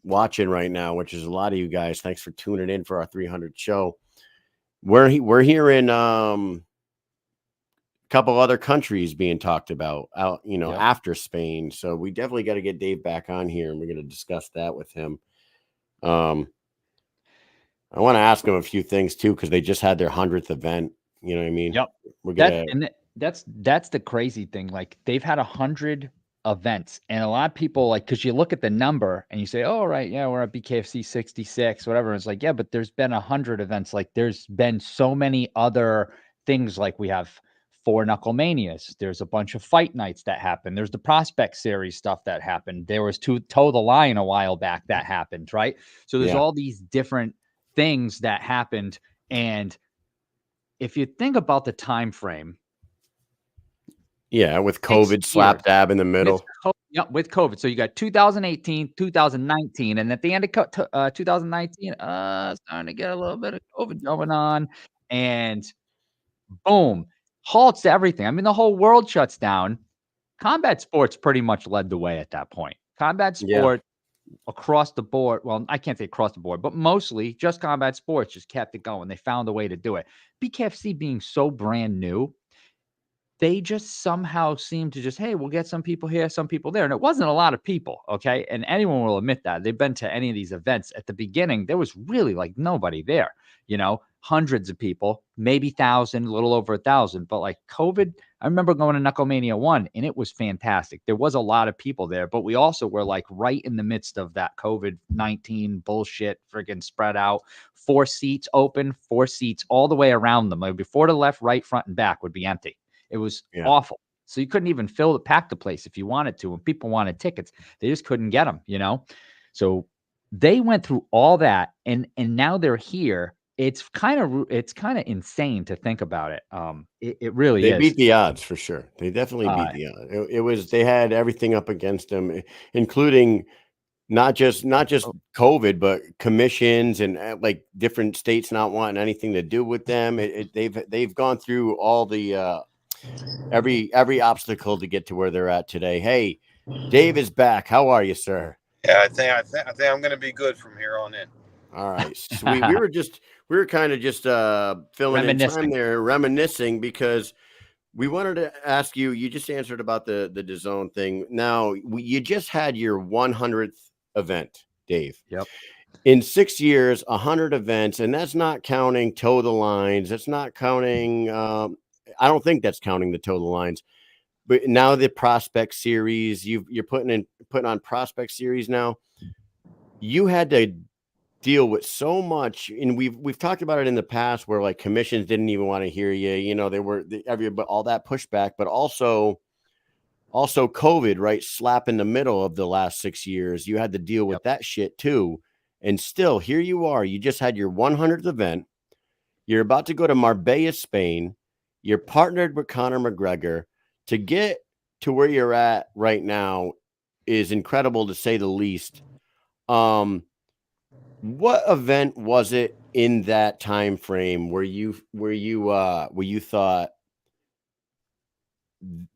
watching right now, which is a lot of you guys, thanks for tuning in for our 300 show. We're here in a couple other countries being talked about out, after Spain. So we definitely got to get Dave back on here, and we're going to discuss that with him. I want to ask him a few things too, because they just had their 100th event. You know what I mean? Yep. We're gonna. That's the crazy thing. Like, they've had 100 events, and a lot of people, like, because you look at the number and you say, "Oh, right, yeah, we're at BKFC 66, whatever." And it's like, yeah, but there's been 100 events. Like, there's been so many other things. Like, we have 4 Knuckle Manias. There's a bunch of fight nights that happened. There's the Prospect Series stuff that happened. There was Toe the Line a while back that happened, right? So there's all these different things that happened, and if you think about the time frame, with COVID slap dab in the middle. With COVID. So you got 2018, 2019, and at the end of 2019, starting to get a little bit of COVID going on, and boom, halts everything. I mean, the whole world shuts down. Combat sports pretty much led the way at that point. Combat sport across the board. Well, I can't say across the board, but mostly just combat sports just kept it going. They found a way to do it. BKFC being so brand new, they just somehow seem to just, hey, we'll get some people here, some people there. And it wasn't a lot of people, okay? And anyone will admit that. They've been to any of these events. At the beginning, there was really like nobody there, hundreds of people, maybe 1,000, a little over 1,000. But like COVID, I remember going to Knucklemania 1, and it was fantastic. There was a lot of people there, but we also were like right in the midst of that COVID-19 bullshit, friggin' spread out. 4 seats open, 4 seats all the way around them. Like, before the left, right, front, and back would be empty. It was awful. So you couldn't even pack the place if you wanted to. And people wanted tickets, they just couldn't get them, So they went through all that, and now they're here. It's kind of insane to think about it. It really is. They beat the odds for sure. They definitely beat the odds. They had everything up against them, including not just COVID, but commissions and like different states not wanting anything to do with them. They've gone through all the every obstacle to get to where they're at today. Hey, Dave is back. How are you, sir? Yeah, I think I'm going to be good from here on in. All right, sweet. we were kind of just filling in time there, reminiscing, because we wanted to ask you. You just answered about the DAZN thing. Now you just had your 100th event, Dave. Yep. In 6 years, 100 events, and that's not counting Toe the Lines. That's not counting. I don't think that's counting the Toe the Lines. But now the Prospect Series, you're putting on Prospect Series now. You had to deal with so much, and we've talked about it in the past, where like commissions didn't even want to hear you. They were but all that pushback, but also COVID, right? Slap in the middle of the last 6 years. You had to deal with that shit too. And still, here you are. You just had your 100th event. You're about to go to Marbella, Spain. You're partnered with Conor McGregor. To get to where you're at right now is incredible, to say the least. What event was it in that time frame where you thought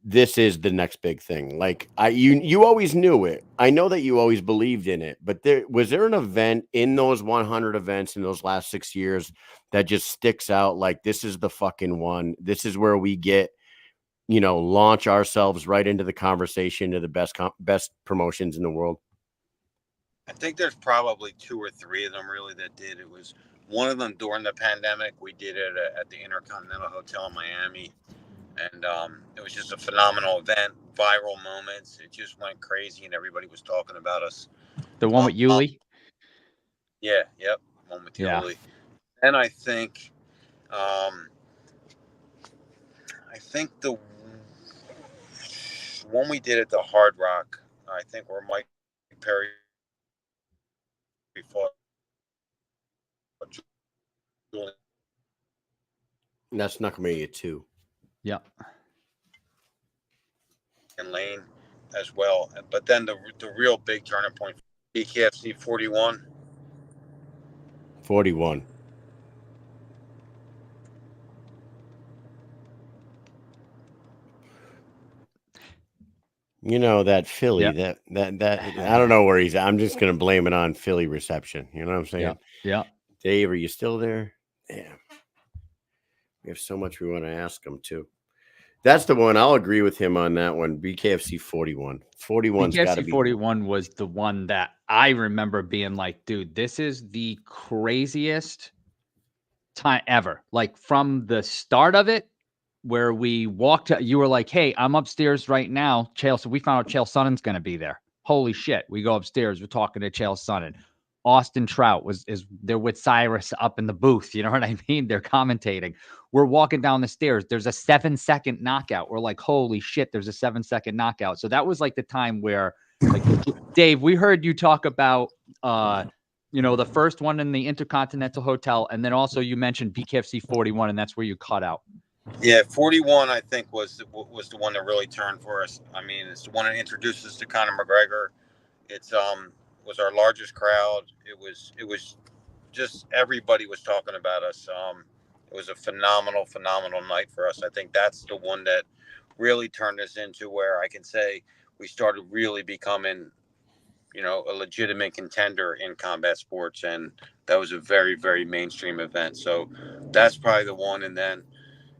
this is the next big thing? Like, you always knew it. I know that you always believed in it, but was there an event in those 100 events in those last 6 years that just sticks out? Like, this is the fucking one. This is where we get, launch ourselves right into the conversation to the best promotions in the world. I think there's probably 2 or 3 of them really that did. It was one of them during the pandemic. We did it at the Intercontinental Hotel in Miami. And it was just a phenomenal event, viral moments. It just went crazy, and everybody was talking about us. The one with Yuli? Yep, one with Yuli. And I think the one we did at the Hard Rock, I think, where Mike Perry fought Julian. That's Knucklemania 2. Yeah. And Lane as well. But then the real big turning point, BKFC 41. 41. You know, that Philly, Yeah. that I don't know where he's at. I'm just gonna blame it on Philly reception. You know what I'm saying? Yeah. Dave, are you still there? Damn. We have so much we want to ask him too. That's the one. I'll agree with him on that one. BKFC 41. 41's got to BKFC be 41 was the one that I remember being like, dude, this is the craziest time ever. Like from the start of it, where we walked, you were like, hey, I'm upstairs right now. Chael, so we found out Chael Sonnen's going to be there. Holy shit. We go upstairs. We're talking to Chael Sonnen. Austin Trout is there with Cyrus up in the booth. You know what I mean? They're commentating. We're walking down the stairs. There's a 7-second knockout. We're like, holy shit, there's a 7-second knockout. So that was like the time where, like, Dave, we heard you talk about, the first one in the Intercontinental Hotel. And then also you mentioned BKFC 41, and that's where you cut out. Yeah, 41, I think, was the one that really turned for us. I mean, it's the one that introduced us to Conor McGregor. It's was our largest crowd. It was just everybody was talking about us. It was a phenomenal night for us. I think that's the one that really turned us into where I can say we started really becoming, a legitimate contender in combat sports, and that was a very, very mainstream event. So that's probably the one. And then,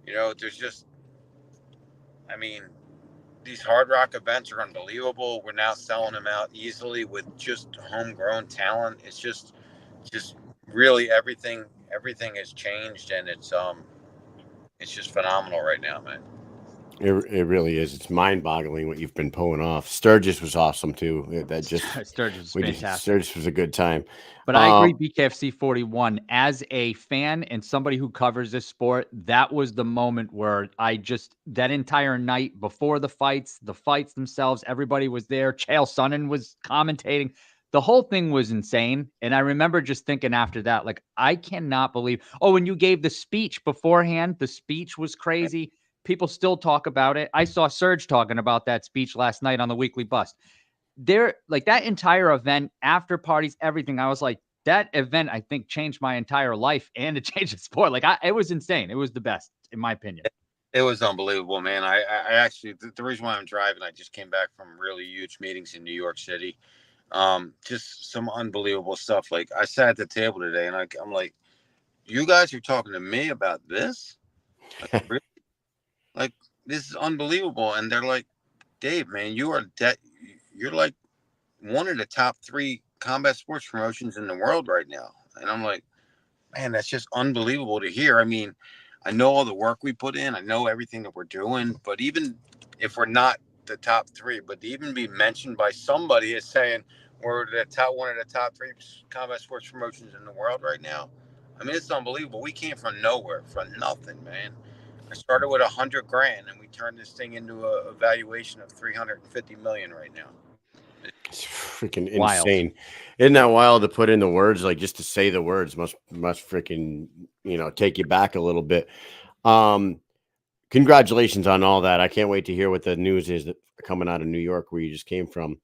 there's just, I mean, these Hard Rock events are unbelievable. We're now selling them out easily with just homegrown talent. It's just really everything has changed, and it's just phenomenal right now, man. It really is. It's mind-boggling what you've been pulling off. Sturgis was awesome too. Sturgis was fantastic. Sturgis was a good time. But I agree, BKFC 41, as a fan and somebody who covers this sport, that was the moment where that entire night before the fights themselves, everybody was there. Chael Sonnen was commentating. The whole thing was insane. And I remember just thinking after that, like, I cannot believe. Oh, and you gave the speech beforehand. The speech was crazy. People still talk about it. I saw Serge talking about that speech last night on the Weekly Bust. Like that entire event, after parties, everything. I was like, that event, I think, changed my entire life and it changed the sport. Like it was insane. It was the best, in my opinion. It was unbelievable, man. I actually, the reason why I'm driving, I just came back from really huge meetings in New York City. Just some unbelievable stuff. Like I sat at the table today and I'm like, you guys are talking to me about this? Like, really? Like, this is unbelievable. And they're like, Dave, man, you're like one of the top 3 combat sports promotions in the world right now. And I'm like, man, that's just unbelievable to hear. I mean, I know all the work we put in. I know everything that we're doing. But even if we're not the top 3, but to even be mentioned by somebody as saying we're one of the top 3 combat sports promotions in the world right now, I mean, it's unbelievable. We came from nowhere, from nothing, man. I started with $100,000, and we turned this thing into a valuation of $350 million right now. It's freaking Wild. insane. Isn't that wild to put in the words? Like just to say the words must freaking, take you back a little bit. Congratulations on all that. I can't wait to hear what the news is that coming out of New York, where you just came from.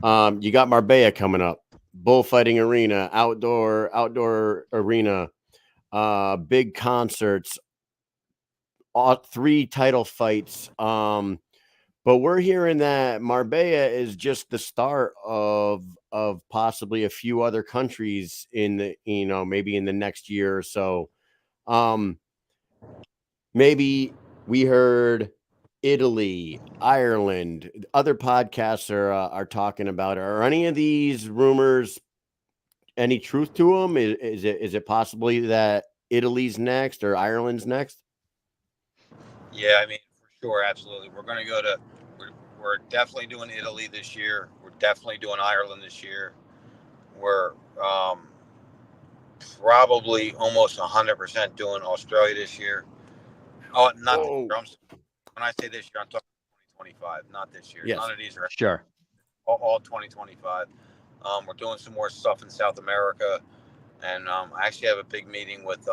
You got Marbella coming up, bullfighting arena, outdoor arena, big concerts, 3 title fights. But we're hearing that Marbella is just the start of possibly a few other countries in the, maybe in the next year or so. Maybe we heard Italy, Ireland, other podcasts are talking about it. Are any of these rumors any truth to them? Is it possibly that Italy's next or Ireland's next? Yeah, I mean, for sure, absolutely. We're definitely doing Italy this year. We're definitely doing Ireland this year. We're probably almost 100% doing Australia this year. Oh, not this year. When I say this year, I'm talking 2025, not this year. Yes. None of these are Sure. all 2025. We're doing some more stuff in South America, and I actually have a big meeting with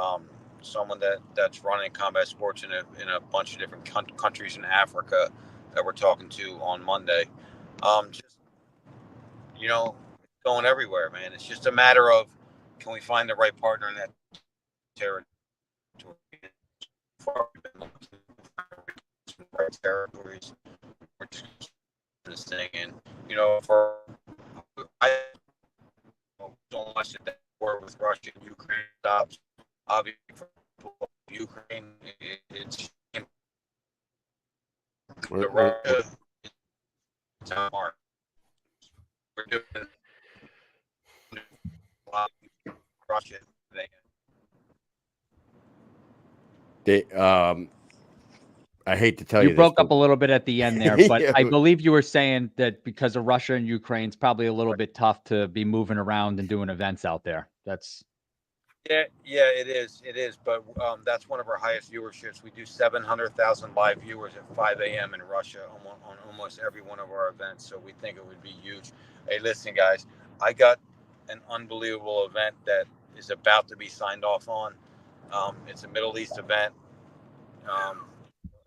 someone that's running combat sports in a bunch of different countries in Africa that we're talking to on Monday. Just going everywhere, man. It's just a matter of, can we find the right partner in that territory? Right territories. We're just this thing. And for I don't watch it that war with Russia and Ukraine stops. Obviously, for Ukraine, it's the Russia. It's hard. We're doing Russia. I hate to tell You you broke this, up a little bit at the end there, but Yeah. I believe you were saying that because of Russia and Ukraine, it's probably a little bit tough to be moving around and doing events out there. That's yeah, it is. But that's one of our highest viewerships. We do 700,000 live viewers at 5 a.m. in Russia on almost every one of our events. So we think it would be huge. Hey, listen, guys, I got an unbelievable event that is about to be signed off on. It's a Middle East event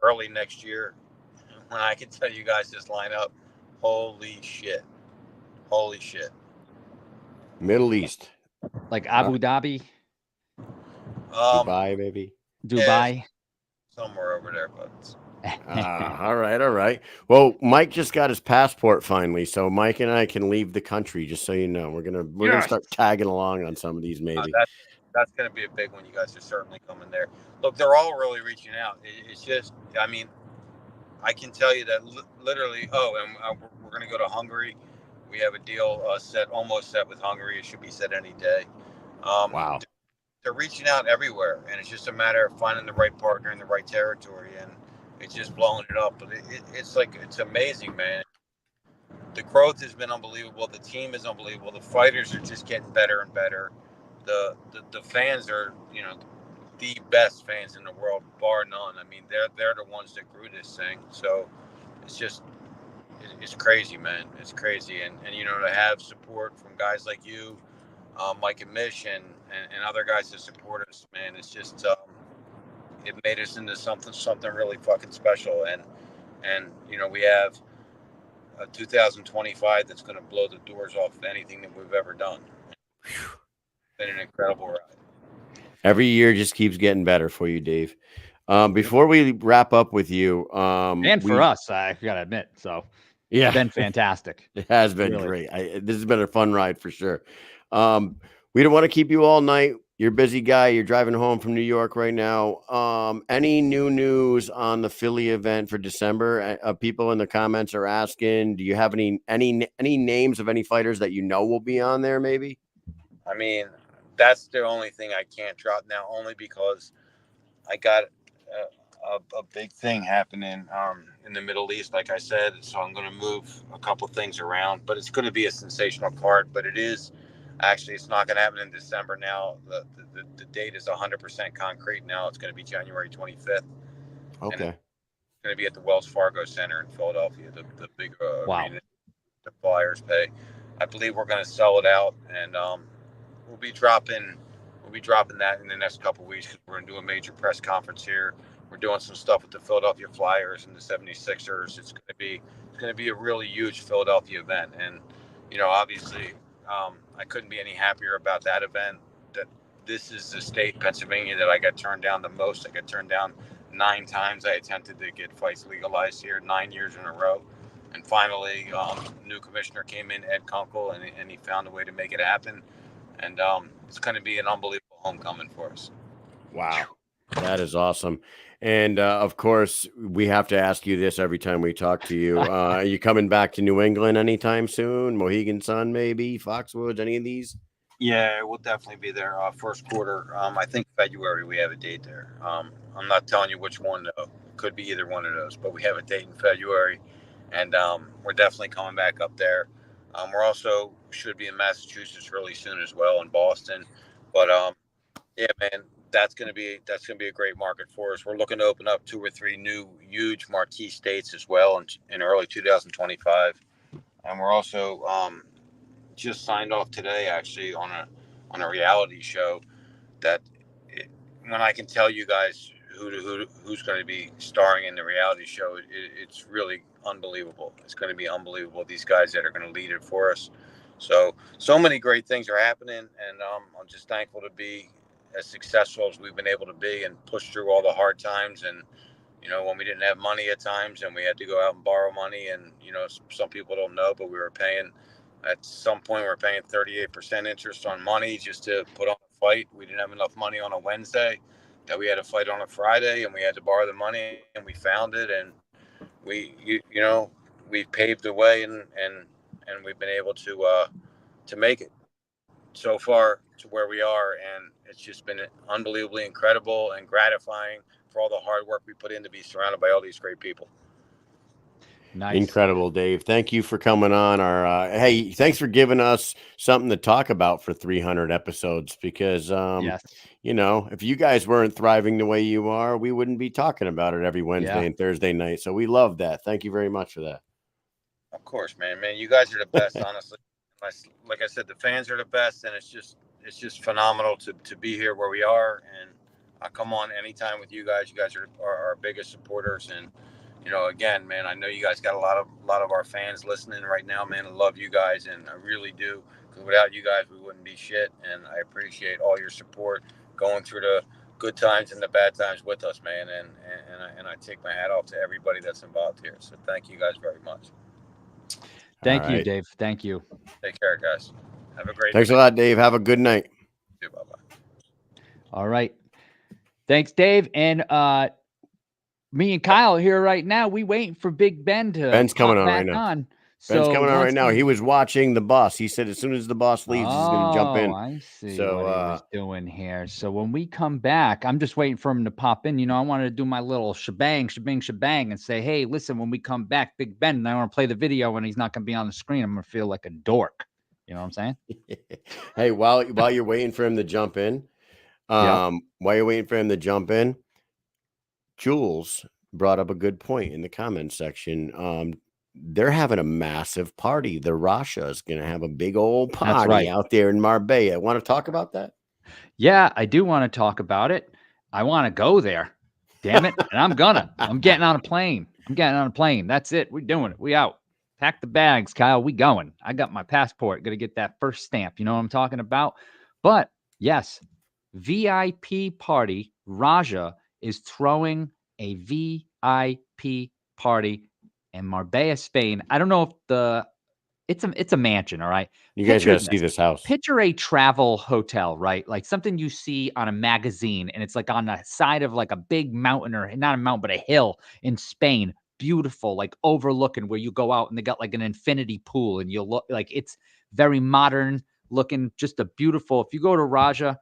early next year. When I can tell you guys this lineup, holy shit. Middle East, like Abu Dhabi, Dubai, maybe. Dubai. Yeah, somewhere over there, but All right. Well, Mike just got his passport finally, so Mike and I can leave the country. Just so you know, we're gonna start tagging along on some of these, maybe. That's gonna be a big one. You guys are certainly coming there. Look, they're all really reaching out. It's just, I mean, I can tell you that literally. Oh, and we're gonna go to Hungary. We have a deal almost set with Hungary. It should be set any day. Wow. They're reaching out everywhere, and it's just a matter of finding the right partner in the right territory, and it's just blowing it up. But it's amazing, man. The growth has been unbelievable. The team is unbelievable. The fighters are just getting better and better. The fans are, the best fans in the world, bar none. I mean, they're the ones that grew this thing. So it's crazy, man. It's crazy, and to have support from guys like you, Mike and Mish, and other guys that support us, man. It's just it made us into something really fucking special, and we have a 2025 that's going to blow the doors off of anything that we've ever done. It's been an incredible ride. Every year just keeps getting better for you, Dave. Before we wrap up with you, and for us, I gotta admit, so yeah, it's been fantastic. It has been great. This has been a fun ride for sure. We don't want to keep you all night. You're a busy guy. You're driving home from New York right now. Any new news on the Philly event for December? People in the comments are asking, do you have any names of any fighters that will be on there maybe? I mean, that's the only thing I can't drop now, only because I got a big thing happening in the Middle East, like I said. So I'm going to move a couple things around, but it's going to be a sensational card. But it's not going to happen in December now. The date is 100% concrete now. It's going to be January 25th. Okay. It's going to be at the Wells Fargo Center in Philadelphia, the big arena the Flyers pay. I believe we're going to sell it out, and we'll be dropping that in the next couple of weeks. We're going to do a major press conference here. We're doing some stuff with the Philadelphia Flyers and the 76ers. It's going to be a really huge Philadelphia event, and obviously I couldn't be any happier about that event. That this is the state, Pennsylvania, that I got turned down the most. I got turned down 9 times. I attempted to get fights legalized here 9 years in a row, and finally new commissioner came in, Ed Kunkel, and he found a way to make it happen. And it's going to be an unbelievable homecoming for us. Wow, that is awesome. And of course, we have to ask you this every time we talk to you. Are you coming back to New England anytime soon? Mohegan Sun, maybe? Foxwoods, any of these? Yeah, we'll definitely be there first quarter. I think February we have a date there. I'm not telling you which one, though. It could be either one of those, but we have a date in February, and we're definitely coming back up there. We're also should be in Massachusetts really soon as well, in Boston. But yeah, man, that's gonna be a great market for us. We're looking to open up 2 or 3 new huge marquee states as well in early 2025, and we're also just signed off today actually on a reality show that when I can tell you guys who's going to be starring in the reality show, it's really unbelievable. It's going to be unbelievable. These guys that are going to lead it for us. So many great things are happening, and I'm just thankful to be as successful as we've been able to be and push through all the hard times. And you know, when we didn't have money at times and we had to go out and borrow money. And, you know, some people don't know, but we were paying, at some point, we were paying 38% interest on money just to put on a fight. We didn't have enough money on a Wednesday that we had to fight on a Friday, and we had to borrow the money, and we found it. And you know, we paved the way, and we've been able to make it so far to where we are. And it's just been unbelievably incredible and gratifying for all the hard work we put in to be surrounded by all these great people. Nice. Incredible, Dave. Thank you for coming on. Hey, thanks for giving us something to talk about for 300 episodes, because Yes. you know, if you guys weren't thriving the way you are, we wouldn't be talking about it every Wednesday and Thursday night. So we love that. Thank you very much for that. Of course, man. You guys are the best, honestly. Like I said, the fans are the best, and it's just phenomenal to be here where we are. And I come on anytime with you guys. You guys are our biggest supporters. And, you know, again, man, I know you guys got a lot of our fans listening right now, man. I love you guys, and I really do. Because without you guys, we wouldn't be shit. And I appreciate all your support going through the good times and the bad times with us, man. And I take my hat off to everybody that's involved here. So thank you guys very much. Thank you, Dave. Thank you. Take care, guys. Have a great Thanks a lot, Dave. Have a good night. Bye-bye. All right. Thanks, Dave. And me and Kyle here right now. We waiting for Big Ben to Ben's coming on back right now. on. Ben's So coming on right now. once He was watching the boss. He said as soon as the boss leaves, he's going to jump in. I see So, what he was doing here. So when we come back, I'm just waiting for him to pop in. You know, I wanted to do my little shebang, and say, hey, listen, when we come back, Big Ben, and I want to play the video when he's not going to be on the screen, I'm going to feel like a dork. You know what I'm saying? Hey, while you're waiting for him to jump in, Jules brought up a good point in the comments section. They're having a massive party. The Rasha is going to have a big old party out there in Marbella. Want to talk about that? Yeah, I do want to talk about it. I want to go there. Damn it. And I'm getting on a plane. That's it. We're doing it. We out. Pack the bags, Kyle. We going. I got my passport. Got to get that first stamp. You know what I'm talking about? But yes, VIP party. Rasha is throwing a VIP party in Marbella, Spain. I don't know if it's a mansion, all right? You guys got to see this house. Picture a travel hotel, right? Like something you see on a magazine, and it's like on the side of like a big mountain, or not a mountain, but a hill in Spain. Beautiful, like overlooking, where you go out and they got like an infinity pool, and you'll look like it's very modern looking, just a beautiful. If you go to Rasha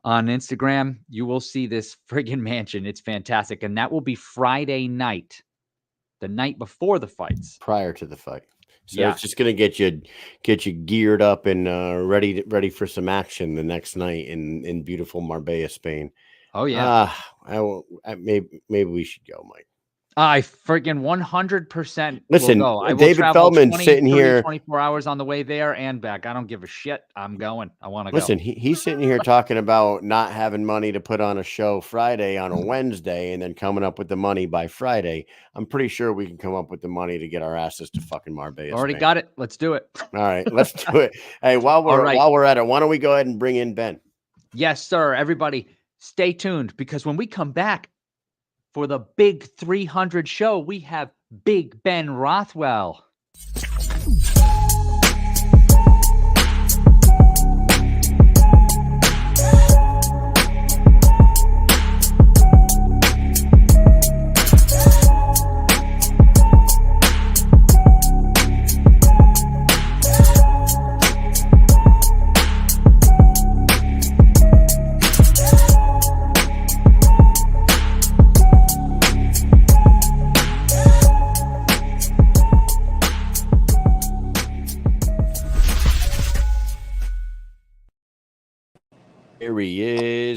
on Instagram, you will see this friggin' mansion. It's fantastic. And that will be Friday night, the night before the fights. Prior to the fight. So it's just going to get you geared up and ready for some action the next night in beautiful Marbella, Spain. Oh yeah. Maybe we should go, Mike. I freaking 100% listen, will go. I will David Feldman sitting here 24 hours on the way there and back. I don't give a shit. I'm going. I want to go. Listen, he's sitting here talking about not having money to put on a show Friday on a Wednesday and then coming up with the money by Friday. I'm pretty sure we can come up with the money to get our asses to fucking Marbella. Already got it. Let's do it. All right, let's do it. Hey, while we're at it, why don't we go ahead and bring in Ben? Yes, sir. Everybody, stay tuned, because when we come back for the big 300 show, we have Big Ben Rothwell.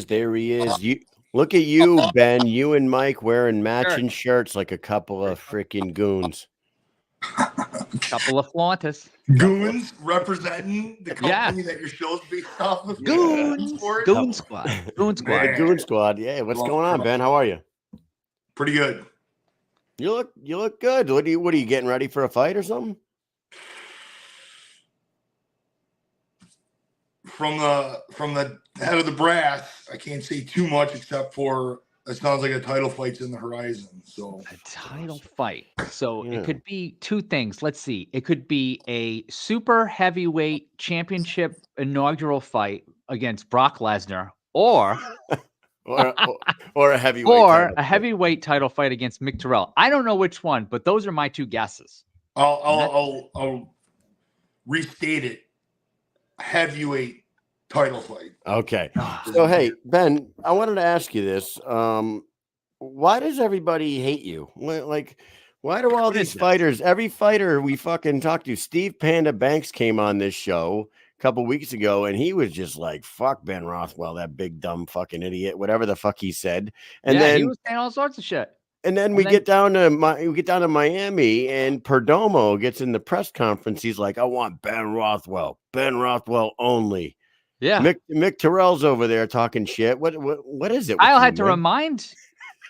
There he is. You look at you, Ben. You and Mike wearing matching shirts like a couple of freaking goons. Couple of flaunters. Goons representing the company that your show's based off of. Goons. Goon Squad. Goon Squad. The Goon Squad. Yeah. What's going on, Ben? How are you? Pretty good. You look good. What are you getting ready for a fight or something? From the head of the brass, I can't say too much except for it sounds like a title fight's in the horizon. So A title fight. So Yeah. it could be two things. Let's see. It could be a super heavyweight championship inaugural fight against Brock Lesnar, or or a heavyweight or title a fight. heavyweight title fight against Mick Terrell. I don't know which one, but those are my two guesses. I'll restate it. Heavyweight title fight. Okay. So hey, Ben, I wanted to ask you this. Why does everybody hate you? Like, why do all What these is this? fighters, every fighter we fucking talked to, Steve Panda Banks came on this show a couple weeks ago, and he was just like, fuck Ben Rothwell, that big dumb fucking idiot, whatever the fuck he said. And Yeah, then he was saying all sorts of shit. and then and we then- get down to Miami, and Perdomo gets in the press conference. He's like, I want Ben Rothwell only. Yeah. Mick Terrell's over there talking shit. What is it? with I'll you, have to man? remind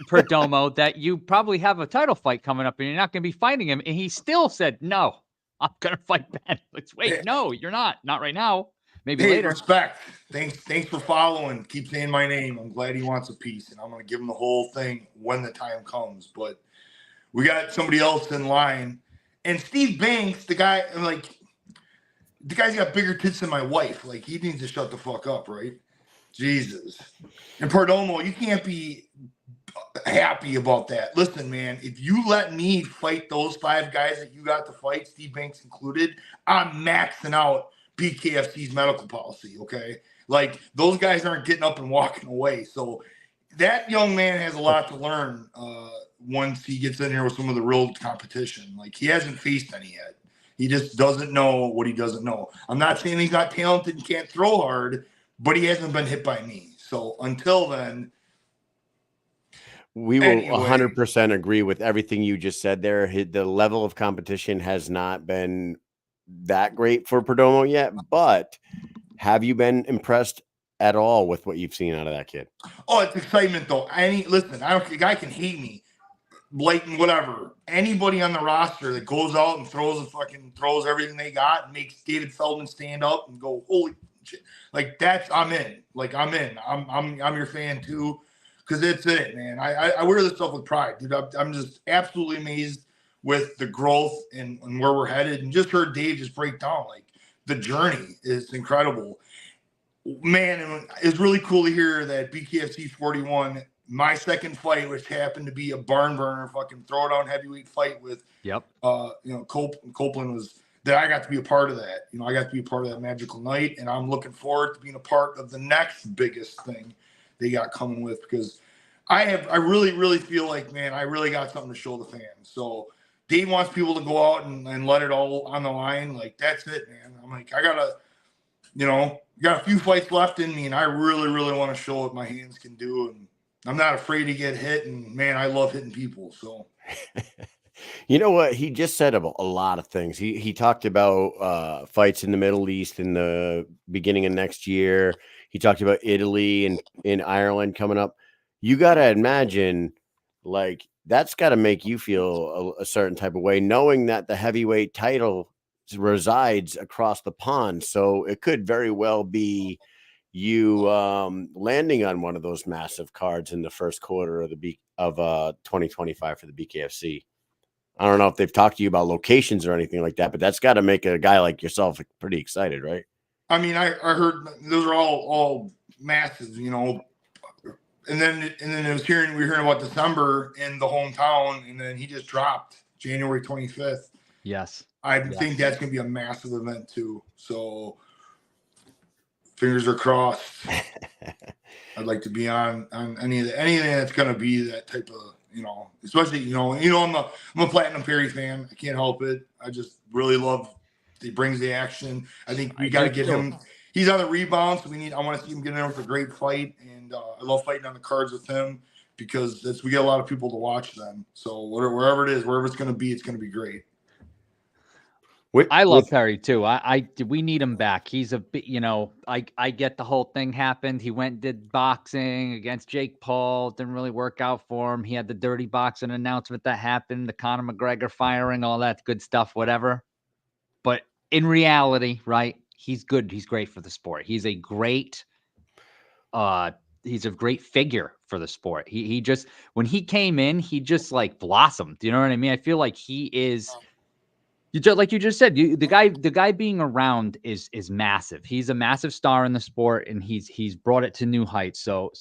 Perdomo that you probably have a title fight coming up and you're not going to be fighting him. And he still said, no, I'm going to fight Ben. Let's wait. No, you're not. Not right now. Maybe Hey, later. respect. Thanks for following. Keep saying my name. I'm glad he wants a piece, and I'm going to give him the whole thing when the time comes. But we got somebody else in line, and Steve Banks, the guy's got bigger tits than my wife. Like, he needs to shut the fuck up, right? Jesus. And Perdomo, you can't be happy about that. Listen, man, if you let me fight those 5 guys that you got to fight, Steve Banks included, I'm maxing out BKFC's medical policy, okay? Like, those guys aren't getting up and walking away. So that young man has a lot to learn once he gets in here with some of the real competition. Like, he hasn't faced any yet. He just doesn't know what he doesn't know. I'm not saying he's not talented and can't throw hard, but he hasn't been hit by me. So until then, we will anyway. 100% agree with everything you just said there. The level of competition has not been that great for Perdomo yet, but have you been impressed at all with what you've seen out of that kid? Oh, it's excitement though. Listen, I don't think a guy can hate me, blatant, whatever. Anybody on the roster that goes out and throws everything they got and makes David Feldman stand up and go, holy shit. Like, I'm in. Like, I'm in. I'm your fan too. Because it's it, man. I wear this stuff with pride, dude. I'm just absolutely amazed with the growth and where we're headed. And just heard Dave just break down, like, the journey is incredible. Man, and it's really cool to hear that BKFC 41, my second fight, which happened to be a barn burner, fucking throwdown heavyweight fight with, Copeland, was that I got to be a part of that. I got to be a part of that magical night, and I'm looking forward to being a part of the next biggest thing they got coming with, because I really, really feel like, man, I really got something to show the fans. So Dave wants people to go out and let it all on the line. Like, that's it, man. I'm like, I got a few fights left in me, and I really, really want to show what my hands can do. And I'm not afraid to get hit. And man, I love hitting people. So, you know what? He just said about a lot of things. He talked about fights in the Middle East in the beginning of next year. He talked about Italy and in Ireland coming up. You got to imagine, like, that's got to make you feel a certain type of way, knowing that the heavyweight title resides across the pond. So it could very well be you landing on one of those massive cards in the first quarter of 2025 for the BKFC. I don't know if they've talked to you about locations or anything like that, but that's got to make a guy like yourself pretty excited, right? I mean, I heard those are all massive, and then we were hearing about December in the hometown, and then he just dropped January 25th. Yes. I think that's going to be a massive event too. So fingers are crossed. I'd like to be on anything that's going to be that type of, especially, I'm a Platinum Perry fan. I can't help it. I just really love, he brings the action. I think we got to get him. He's on the rebound, so I want to see him get in with a great fight. And I love fighting on the cards with him, because we get a lot of people to watch them. So wherever it is, wherever it's going to be, it's going to be great. I love Perry too. We need him back. He's a bit, I get the whole thing happened. He went and did boxing against Jake Paul. Didn't really work out for him. He had the dirty boxing announcement that happened, the Conor McGregor firing, all that good stuff, whatever. But in reality, right, he's good. He's great for the sport. He's a great a great figure for the sport. He just, when he came in, he just like blossomed. You know what I mean? I feel like he is, like you just said, the guy being around is massive. He's a massive star in the sport, and he's brought it to new heights. So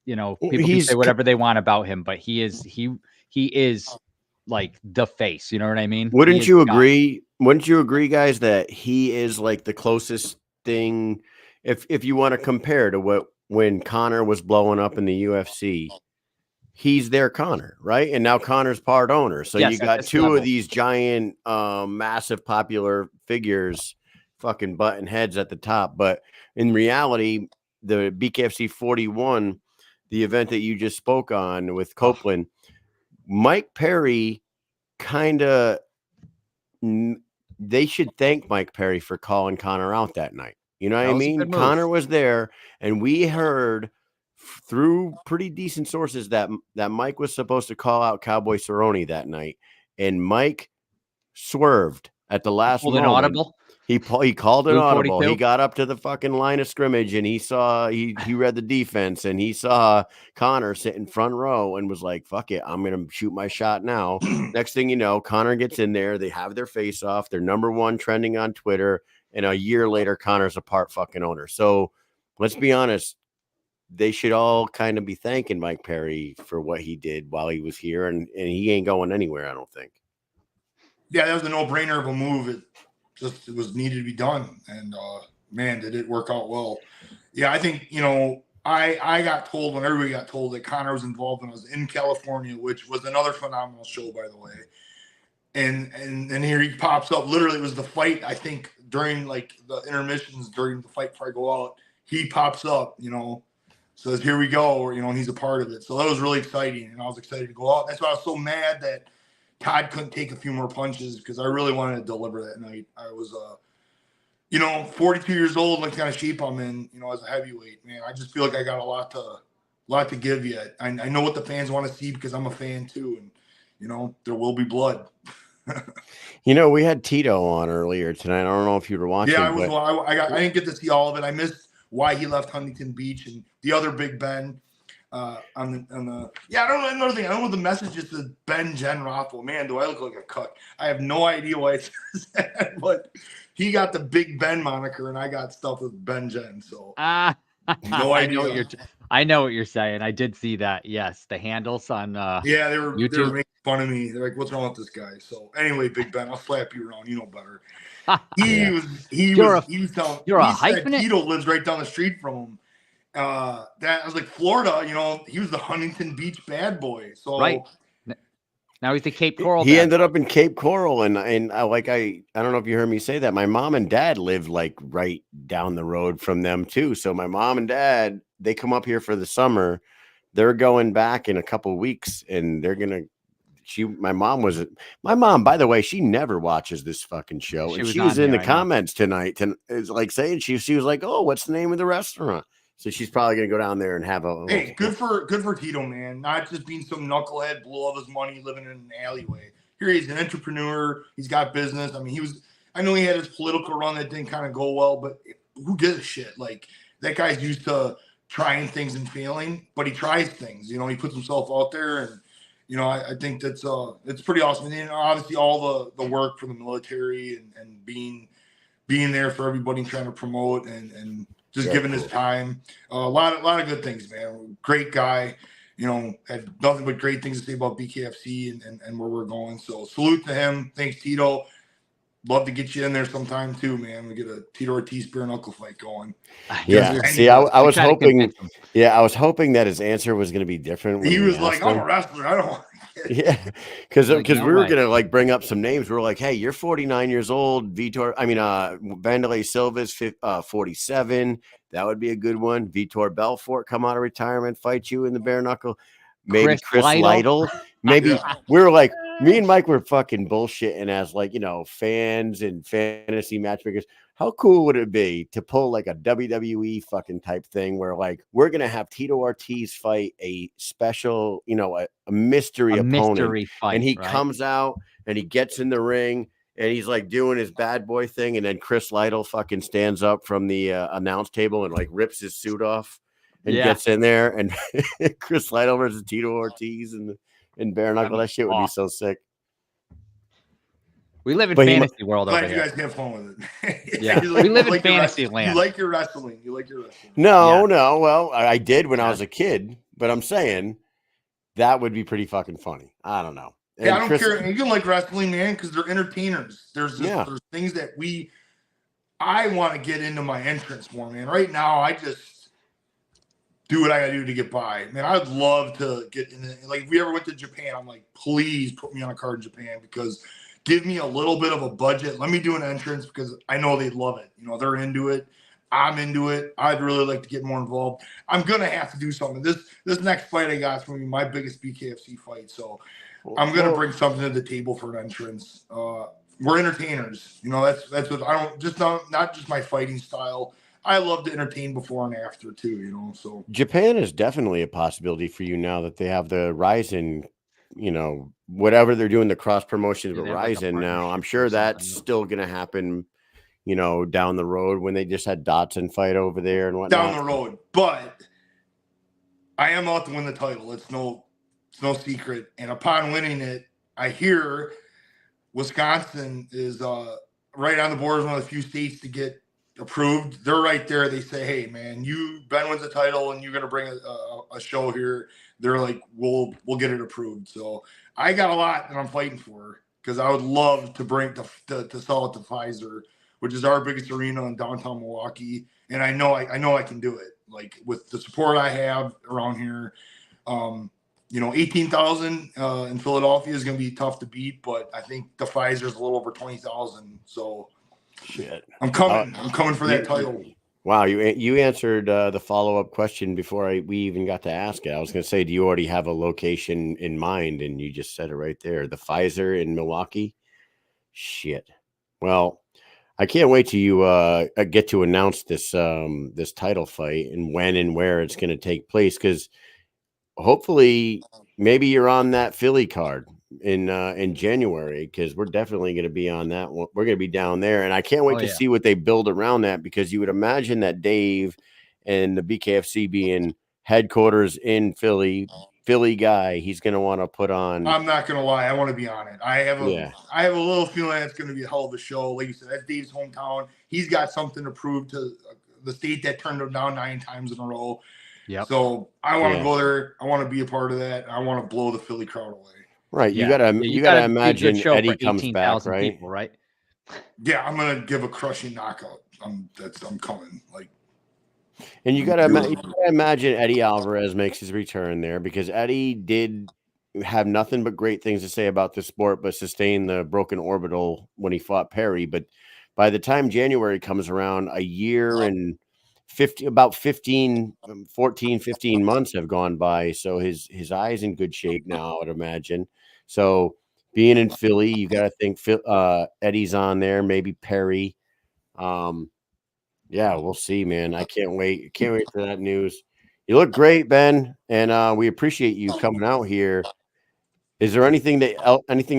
people can say whatever they want about him, but he is like the face. You know what I mean? Wouldn't you agree? Wouldn't you agree, guys, that he is like the closest thing, if you want to compare to when Conor was blowing up in the UFC? He's their Conor, right? And now Conor's part owner. So Yes, you got two level. of these giant, massive popular figures, fucking button heads at the top. But in reality, the BKFC 41, the event that you just spoke on with Copeland, Mike Perry kind of, they should thank Mike Perry for calling Conor out that night. You know what I mean? Conor was there, and we heard through pretty decent sources that Mike was supposed to call out Cowboy Cerrone that night, and Mike swerved at the last moment. An audible. He called an audible. 42? He got up to the fucking line of scrimmage, and he read the defense, and he saw Conor sitting front row and was like, fuck it, I'm going to shoot my shot now. Next thing you know, Conor gets in there. They have their face off. They're number one trending on Twitter. And a year later, Conor's a part fucking owner. So let's be honest. They should all kind of be thanking Mike Perry for what he did while he was here. And he ain't going anywhere, I don't think. Yeah, that was a no-brainer of a move. It was needed to be done. And, man, did it work out well. Yeah, I think, I got told, when everybody got told, that Conor was involved when I was in California, which was another phenomenal show, by the way. And here he pops up. Literally, it was the fight, I think, during, like, the intermissions, during the fight before I go out. He pops up, says, here we go, and he's a part of it. So that was really exciting, and I was excited to go out. That's why I was so mad that Todd couldn't take a few more punches, because I really wanted to deliver that night. I was, 42 years old, like kind of shape I'm in, as a heavyweight, man. I just feel like I got a lot to give yet. I know what the fans want to see, because I'm a fan too, and there will be blood. We had Tito on earlier tonight. I don't know if you were watching. Yeah, I didn't get to see all of it. I missed why he left Huntington Beach and the other Big Ben. I don't know another thing. I don't know what the message is to Ben Jen Rothwell. Man, do I look like a cuck? I have no idea why it says that, but he got the Big Ben moniker, and I got stuff with Ben Jen. So no idea. I know what you're saying. I did see that. Yes, the handles on they were YouTube. They were making fun of me. They're like, "What's wrong with this guy?" So anyway, Big Ben, I'll slap you around. You know better. He was telling. You're a hyphenate. Tito lives right down the street from him. That I was like, Florida. He was the Huntington Beach bad boy. So right. Now he's the Cape Coral. He ended up in Cape Coral, and I don't know if you heard me say that. My mom and dad live like right down the road from them too. So my mom and dad, they come up here for the summer. They're going back in a couple of weeks, and they're gonna. My mom, by the way, she never watches this fucking show, and she was in the comments tonight, and it's like saying she was like, "Oh, what's the name of the restaurant?" So she's probably going to go down there and have a. Hey, good for Tito, man. Not just being some knucklehead, blew all his money living in an alleyway. Here he's an entrepreneur. He's got business. I mean, I know he had his political run that didn't kind of go well, but who gives a shit? Like, that guy's used to trying things and failing, but he tries things. He puts himself out there, and I think that's it's pretty awesome. And then obviously all the work for the military and being there for everybody, trying to promote and just giving his time. A lot of good things, man. Great guy. Had nothing but great things to say about BKFC and where we're going. So salute to him. Thanks, Tito. Love to get you in there sometime too, man. We get a Tito Ortiz bare knuckle fight going. Yeah. See, I was hoping. Yeah, I was hoping that his answer was going to be different. He was like, "I'm a wrestler. I don't want." Yeah, because we were gonna like bring up some names. We were like, "Hey, you're 49 years old, Vanderlei Silva's 47. That would be a good one. Vitor Belfort come out of retirement, fight you in the bare knuckle. Maybe Chris Lytle. Maybe we were like, me and Mike were fucking bullshitting as like fans and fantasy matchmakers. How cool would it be to pull like a WWE fucking type thing where like we're gonna have Tito Ortiz fight a special, a mystery opponent, fight, and he comes out and he gets in the ring and he's like doing his bad boy thing, and then Chris Lytle fucking stands up from the announce table and like rips his suit off, and gets in there, and Chris Lytle versus Tito Ortiz and bare knuckle. That shit would be so sick. We live in But fantasy world over Glad you here. guys have fun with it. Yeah, we live in fantasy land. You like your wrestling. You like your wrestling. No. Well, I did when I was a kid, but I'm saying that would be pretty fucking funny. I don't know. Yeah, I don't care. You can like wrestling, man, because they're entertainers. There's things that I want to get into my entrance more, man. Right now, I just do what I gotta do to get by. Man, I'd love to get in it. Like, if we ever went to Japan, I'm like, please put me on a card in Japan, because give me a little bit of a budget. Let me do an entrance, because I know they'd love it. You know, they're into it. I'm into it. I'd really like to get more involved. I'm gonna have to do something. This next fight I got is gonna be my biggest BKFC fight. So I'm gonna bring something to the table for an entrance. We're entertainers. You know, that's what I don't just not just my fighting style. I love to entertain before and after too, you know. So Japan is definitely a possibility for you now that they have the Ryzen, you know, whatever they're doing, the cross promotions with Ryzen now. I'm sure that's still going to happen, you know, down the road when they just had Dotson fight over there and whatnot. Down the road. But I am out to win the title. It's no secret. And upon winning it, I hear Wisconsin is right on the board as one of the few states to get approved. They're right there. They say, hey, man, Ben wins the title and you're going to bring a show here. They're like, we'll get it approved. So I got a lot that I'm fighting for, because I would love to bring to sell it to Pfizer, which is our biggest arena in downtown Milwaukee. And I know I can do it. Like, with the support I have around here, you know, 18,000 in Philadelphia is going to be tough to beat, but I think the Pfizer's a little over 20,000. So shit, I'm coming. I'm coming for that title. Wow, you answered the follow-up question before we even got to ask it. I was going to say, do you already have a location in mind? And you just said it right there, the Pfizer in Milwaukee. Shit. Well, I can't wait till you get to announce this this title fight and when and where it's going to take place, because hopefully maybe you're on that Philly card in January, because we're definitely going to be on that one. We're going to be down there, and I can't wait to see what they build around that, because you would imagine that Dave and the BKFC being headquarters in Philly guy, he's going to want to put on. I'm not going to lie, I want to be on it. I have a little feeling it's going to be a hell of a show. Like you said, that's Dave's hometown. He's got something to prove to the state that turned him down 9 times in a row. Yep. So I want to go there. I want to be a part of that. I want to blow the Philly crowd away. Right. You gotta imagine Eddie comes back, right? People, right? Yeah, I'm gonna give a crushing knockout. I'm coming. Like, and you gotta imagine Eddie Alvarez makes his return there, because Eddie did have nothing but great things to say about the sport, but sustained the broken orbital when he fought Perry. But by the time January comes around, a year and 15 months have gone by. So his eye's in good shape now, I would imagine. So being in Philly, you got to think Eddie's on there, maybe Perry. Yeah, we'll see, man. I can't wait. Can't wait for that news. You look great, Ben, and we appreciate you coming out here. Is there anything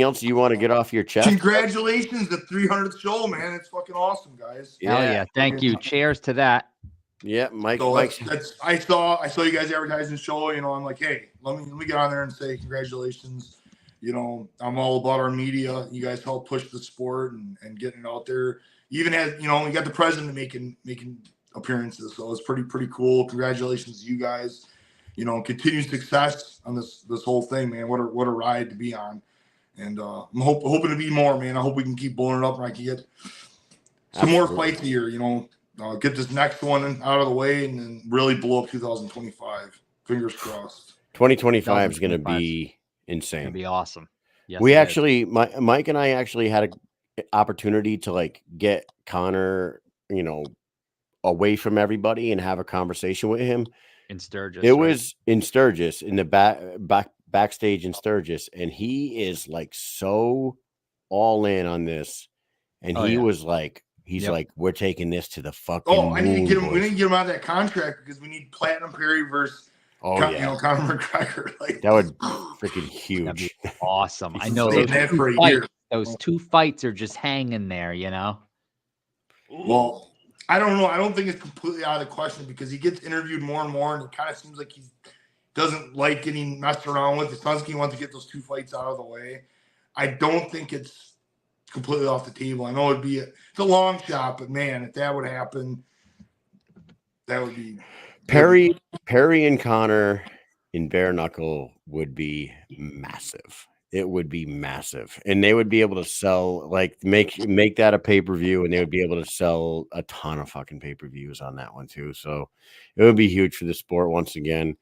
else you want to get off your chest? Congratulations, the 300th show, man. It's fucking awesome, guys. Hell yeah. Thank you. Cheers to that. Yeah, Mike. So I saw you guys advertising the show. You know, I'm like, hey, let me get on there and say congratulations. You know, I'm all about our media. You guys help push the sport and getting it out there. Even as, you know, we got the president making appearances, so it's pretty cool. Congratulations to you guys. You know, continued success on this whole thing, man. What a ride to be on. And I'm hoping to be more, man. I hope we can keep blowing it up and I can get some more fights a year, you know. Get this next one out of the way and then really blow up 2025. Fingers crossed. 2025 is going to be insane. It's going to be awesome. Yes, we actually, Mike and I actually had an opportunity to like get Connor, you know, away from everybody and have a conversation with him. In Sturgis. It was in Sturgis, in the backstage in Sturgis. And he is like so all in on this. And he was like, he's like, we're taking this to the fucking moon, we need to get him out of that contract because we need Platinum Perry versus you know, Conor McGregor. Like, that would freaking huge. That'd be awesome. I know those two fights are just hanging there, you know. Well, I don't know. I don't think it's completely out of the question because he gets interviewed more and more, and it kind of seems like he doesn't like getting messed around with. It sounds like he wants to get those 2 fights out of the way. I don't think it's completely off the table. I know it's a long shot, but man, if that would happen, that would be Perry and Connor in bare knuckle would be massive. It would be massive, and they would be able to sell make that a pay-per-view, and they would be able to sell a ton of fucking pay-per-views on that one too. So it would be huge for the sport once again.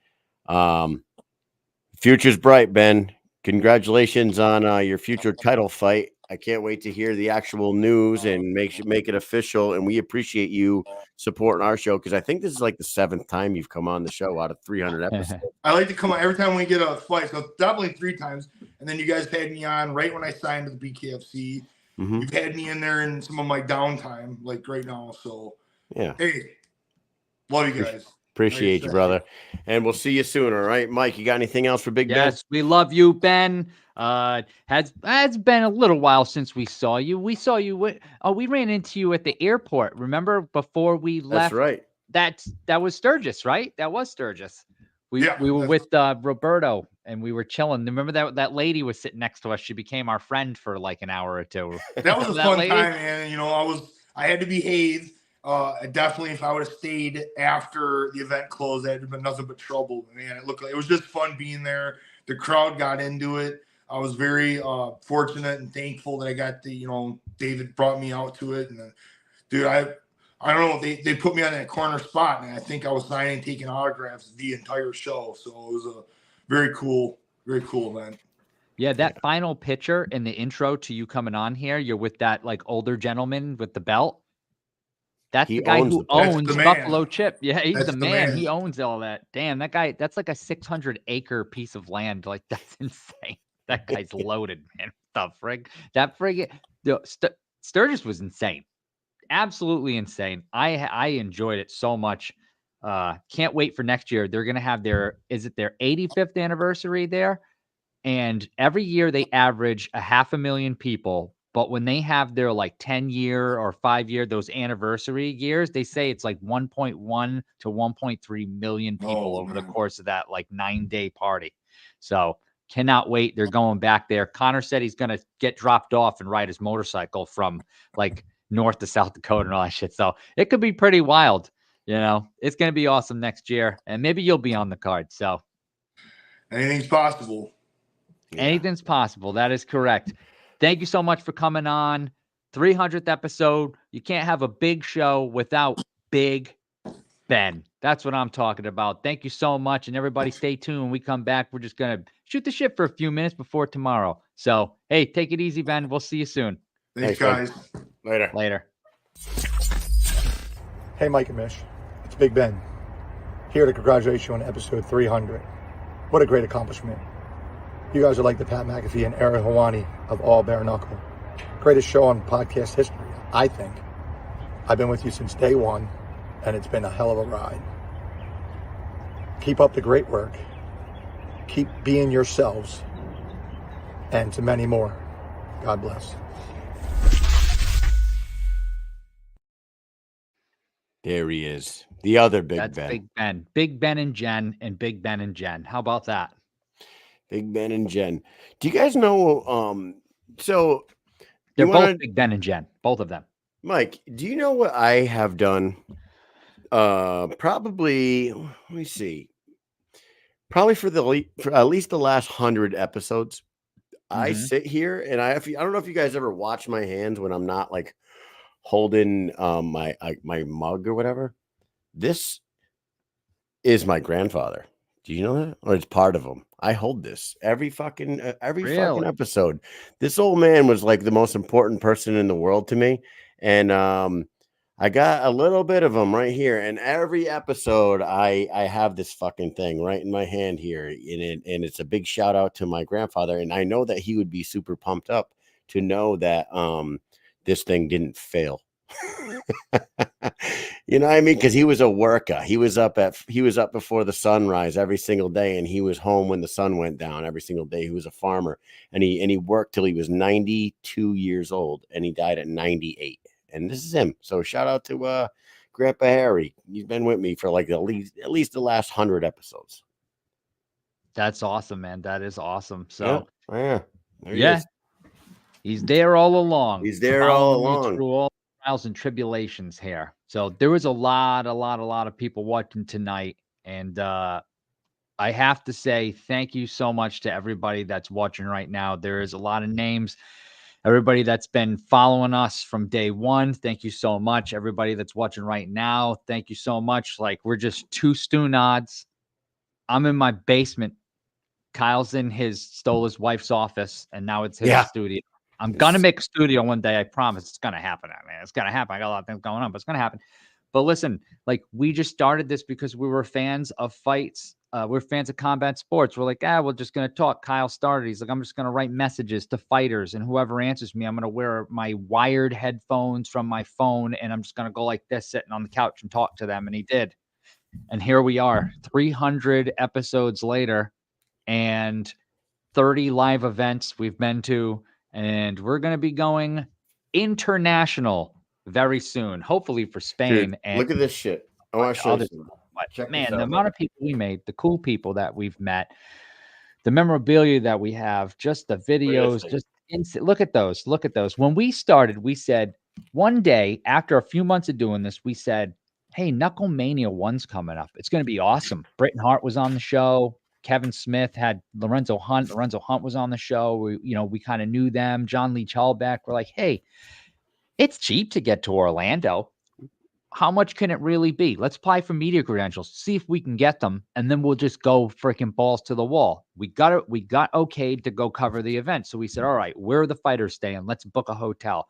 Future's bright, Ben. Congratulations on your future title fight. I can't wait to hear the actual news and make it official. And we appreciate you supporting our show because I think this is like the 7th time you've come on the show out of 300 episodes. I like to come on every time we get a fight, so definitely 3 times. And then you guys had me on right when I signed to the BKFC. Mm-hmm. You've had me in there in some of my downtime, like right now. So yeah, hey, love you guys. Appreciate you, brother. And we'll see you soon. All right, Mike, you got anything else for Big Ben? Yes, we love you, Ben. Has been a little while since we saw you. We saw you. We ran into you at the airport. Remember before we left? That's right. That was Sturgis, right? That was Sturgis. We were with Roberto and we were chilling. Remember that lady was sitting next to us. She became our friend for like an hour or two. That was a fun time, man. You know, I had to behave. Definitely, if I would have stayed after the event closed, that would have been nothing but trouble. Man, it was just fun being there. The crowd got into it. I was very fortunate and thankful that I got David brought me out to it. And dude, I don't know, they put me on that corner spot, and I think I was signing and taking autographs the entire show. So it was a very cool event. Yeah, that final picture in the intro to you coming on here, you're with that like older gentleman with the belt. That's the guy who owns Buffalo Chip. Yeah, he's the man. He owns all that. Damn, that guy, that's like a 600-acre piece of land. Like, that's insane. That guy's loaded, man. The frig. That friggin' Sturgis was insane. Absolutely insane. I enjoyed it so much. Can't wait for next year. They're going to have their 85th anniversary there? And every year they average 500,000 people. But when they have their like 10-year or 5-year, those anniversary years, they say it's like 1.1 to 1.3 million people over the course of that like 9-day party. So cannot wait. They're going back there. Connor said he's going to get dropped off and ride his motorcycle from like North to South Dakota and all that shit. So it could be pretty wild. You know, it's going to be awesome next year. And maybe you'll be on the card. So anything's possible. Yeah. Anything's possible. That is correct. Thank you so much for coming on. 300th episode. You can't have a big show without Big Ben. That's what I'm talking about. Thank you so much. And everybody stay tuned. When we come back, we're just going to shoot the shit for a few minutes before tomorrow. So, hey, take it easy, Ben. We'll see you soon. Thanks guys. Later. Hey, Mike and Mish. It's Big Ben. Here to congratulate you on episode 300. What a great accomplishment. You guys are like the Pat McAfee and Ariel Helwani of all bare knuckle. Greatest show on podcast history, I think. I've been with you since day one, and it's been a hell of a ride. Keep up the great work. Keep being yourselves. And to many more. God bless. There he is. The other Big Ben. That's Big Ben. Big Ben and Jen and Big Ben and Jen. How about that? Big Ben and Jen. Do you guys know? So they're both Big Ben and Jen, both of them. Mike, do you know what I have done? Probably. Let me see. Probably for at least the last 100 episodes, I sit here and I don't know if you guys ever watch my hands when I'm not like holding my mug or whatever. This is my grandfather. Do you know that? Or it's part of him. I hold this every fucking episode. This old man was like the most important person in the world to me. And I got a little bit of him right here. And every episode I have this fucking thing right in my hand here. And it's a big shout out to my grandfather. And I know that he would be super pumped up to know that this thing didn't fail. You know what I mean? Because he was a worker. He was up before the sunrise every single day, and he was home when the sun went down every single day. He was a farmer, and he worked till he was 92 years old, and he died at 98. And this is him. So shout out to Grandpa Harry. He's been with me for like at least the last 100 episodes. That's awesome, man. That is awesome. So yeah. There he yeah, is. he's there all along. He's there all following me along. through all the trials and tribulations here. So there was a lot of people watching tonight, and I have to say thank you so much to everybody that's watching right now. There is a lot of names. Everybody that's been following us from day one, thank you so much. Everybody that's watching right now, thank you so much. Like, we're just two stew nods. I'm in my basement. Kyle's in stole his wife's office, and now it's his studio. I'm going to make a studio one day. I promise it's going to happen. Man, it's going to happen. I got a lot of things going on, but it's going to happen. But listen, like, we just started this because we were fans of fights. We're fans of combat sports. We're like, we're just going to talk. Kyle started. He's like, I'm just going to write messages to fighters, and whoever answers me, I'm going to wear my wired headphones from my phone, and I'm just going to go like this, sitting on the couch and talk to them. And he did. And here we are, 300 episodes later, and 30 live events we've been to, and we're going to be going international very soon, hopefully for Spain. Dude, and look at this shit. I want to show you. But man, the amount of people we made, the cool people that we've met, the memorabilia that we have, just the videos, just instant. Look at those. Look at those. When we started, we said one day after a few months of doing this, we said, hey, Knuckle Mania 1's coming up. It's going to be awesome. Britton Hart was on the show. Kevin Smith had Lorenzo Hunt. Lorenzo Hunt was on the show. We kind of knew them. John Lee Chalbeck. We're like, hey, it's cheap to get to Orlando. How much can it really be? Let's apply for media credentials, see if we can get them, and then we'll just go freaking balls to the wall. We got okayed to go cover the event. So we said, all right, where are the fighters staying? Let's book a hotel,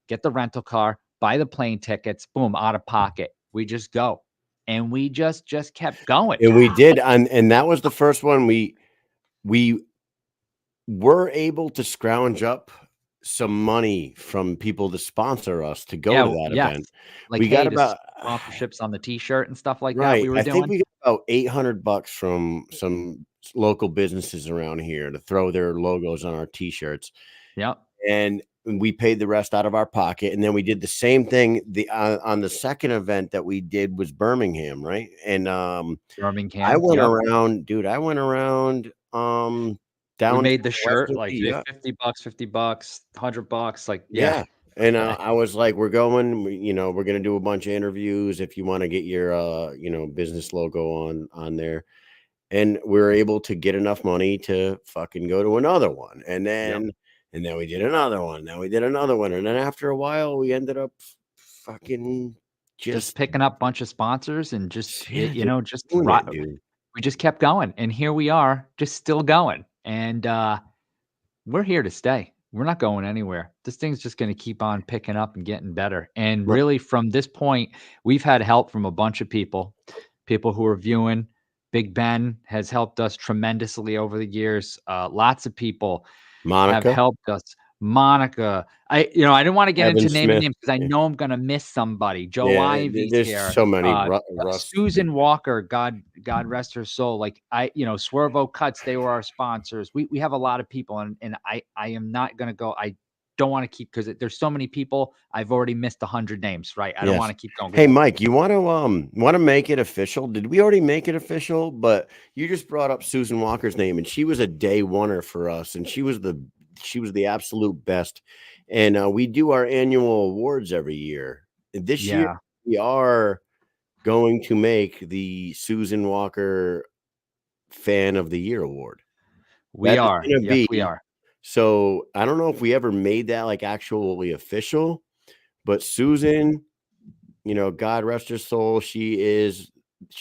get the rental car, buy the plane tickets, boom, out of pocket. We just go. And we just kept going. And we did. And that was the first one we were able to scrounge up some money from people to sponsor us to go to that event. Like, we got about sponsorships on the t-shirt and stuff like that. We were doing. I think we got about $800 from some local businesses around here to throw their logos on our t-shirts. Yep. And we paid the rest out of our pocket. And then we did the same thing. On the second event that we did was Birmingham, right? And Birmingham. I went around, dude. I went around down. We made the shirt like $50, $100, like yeah. And I was like, we're going, we're going to do a bunch of interviews if you want to get your, business logo on there. And we were able to get enough money to fucking go to another one. And then, and then we did another one. Then we did another one. And then after a while, we ended up fucking just picking up a bunch of sponsors and just, we just kept going. And here we are, just still going. And we're here to stay. We're not going anywhere. This thing's just going to keep on picking up and getting better. And really, from this point, we've had help from a bunch of people who are viewing. Big Ben has helped us tremendously over the years. Lots of people have helped us. Monica, I didn't want to get into naming names because I know I'm going to miss somebody. Joe Ivy's there's here. So many. Susan Walker, God rest her soul. Like Swervo Cuts, they were our sponsors. We have a lot of people, and I am not going to go. I don't want to keep, because there's so many people. I've already missed 100 names, right? I don't want to keep going. Hey, Mike, you want to make it official? Did we already make it official? But you just brought up Susan Walker's name, and she was a day oneer for us, and she was the absolute best. And we do our annual awards every year. This year, we are going to make the Susan Walker Fan of the Year award. We are. Yes, we are. So I don't know if we ever made that like actually official, but Susan, God rest her soul, she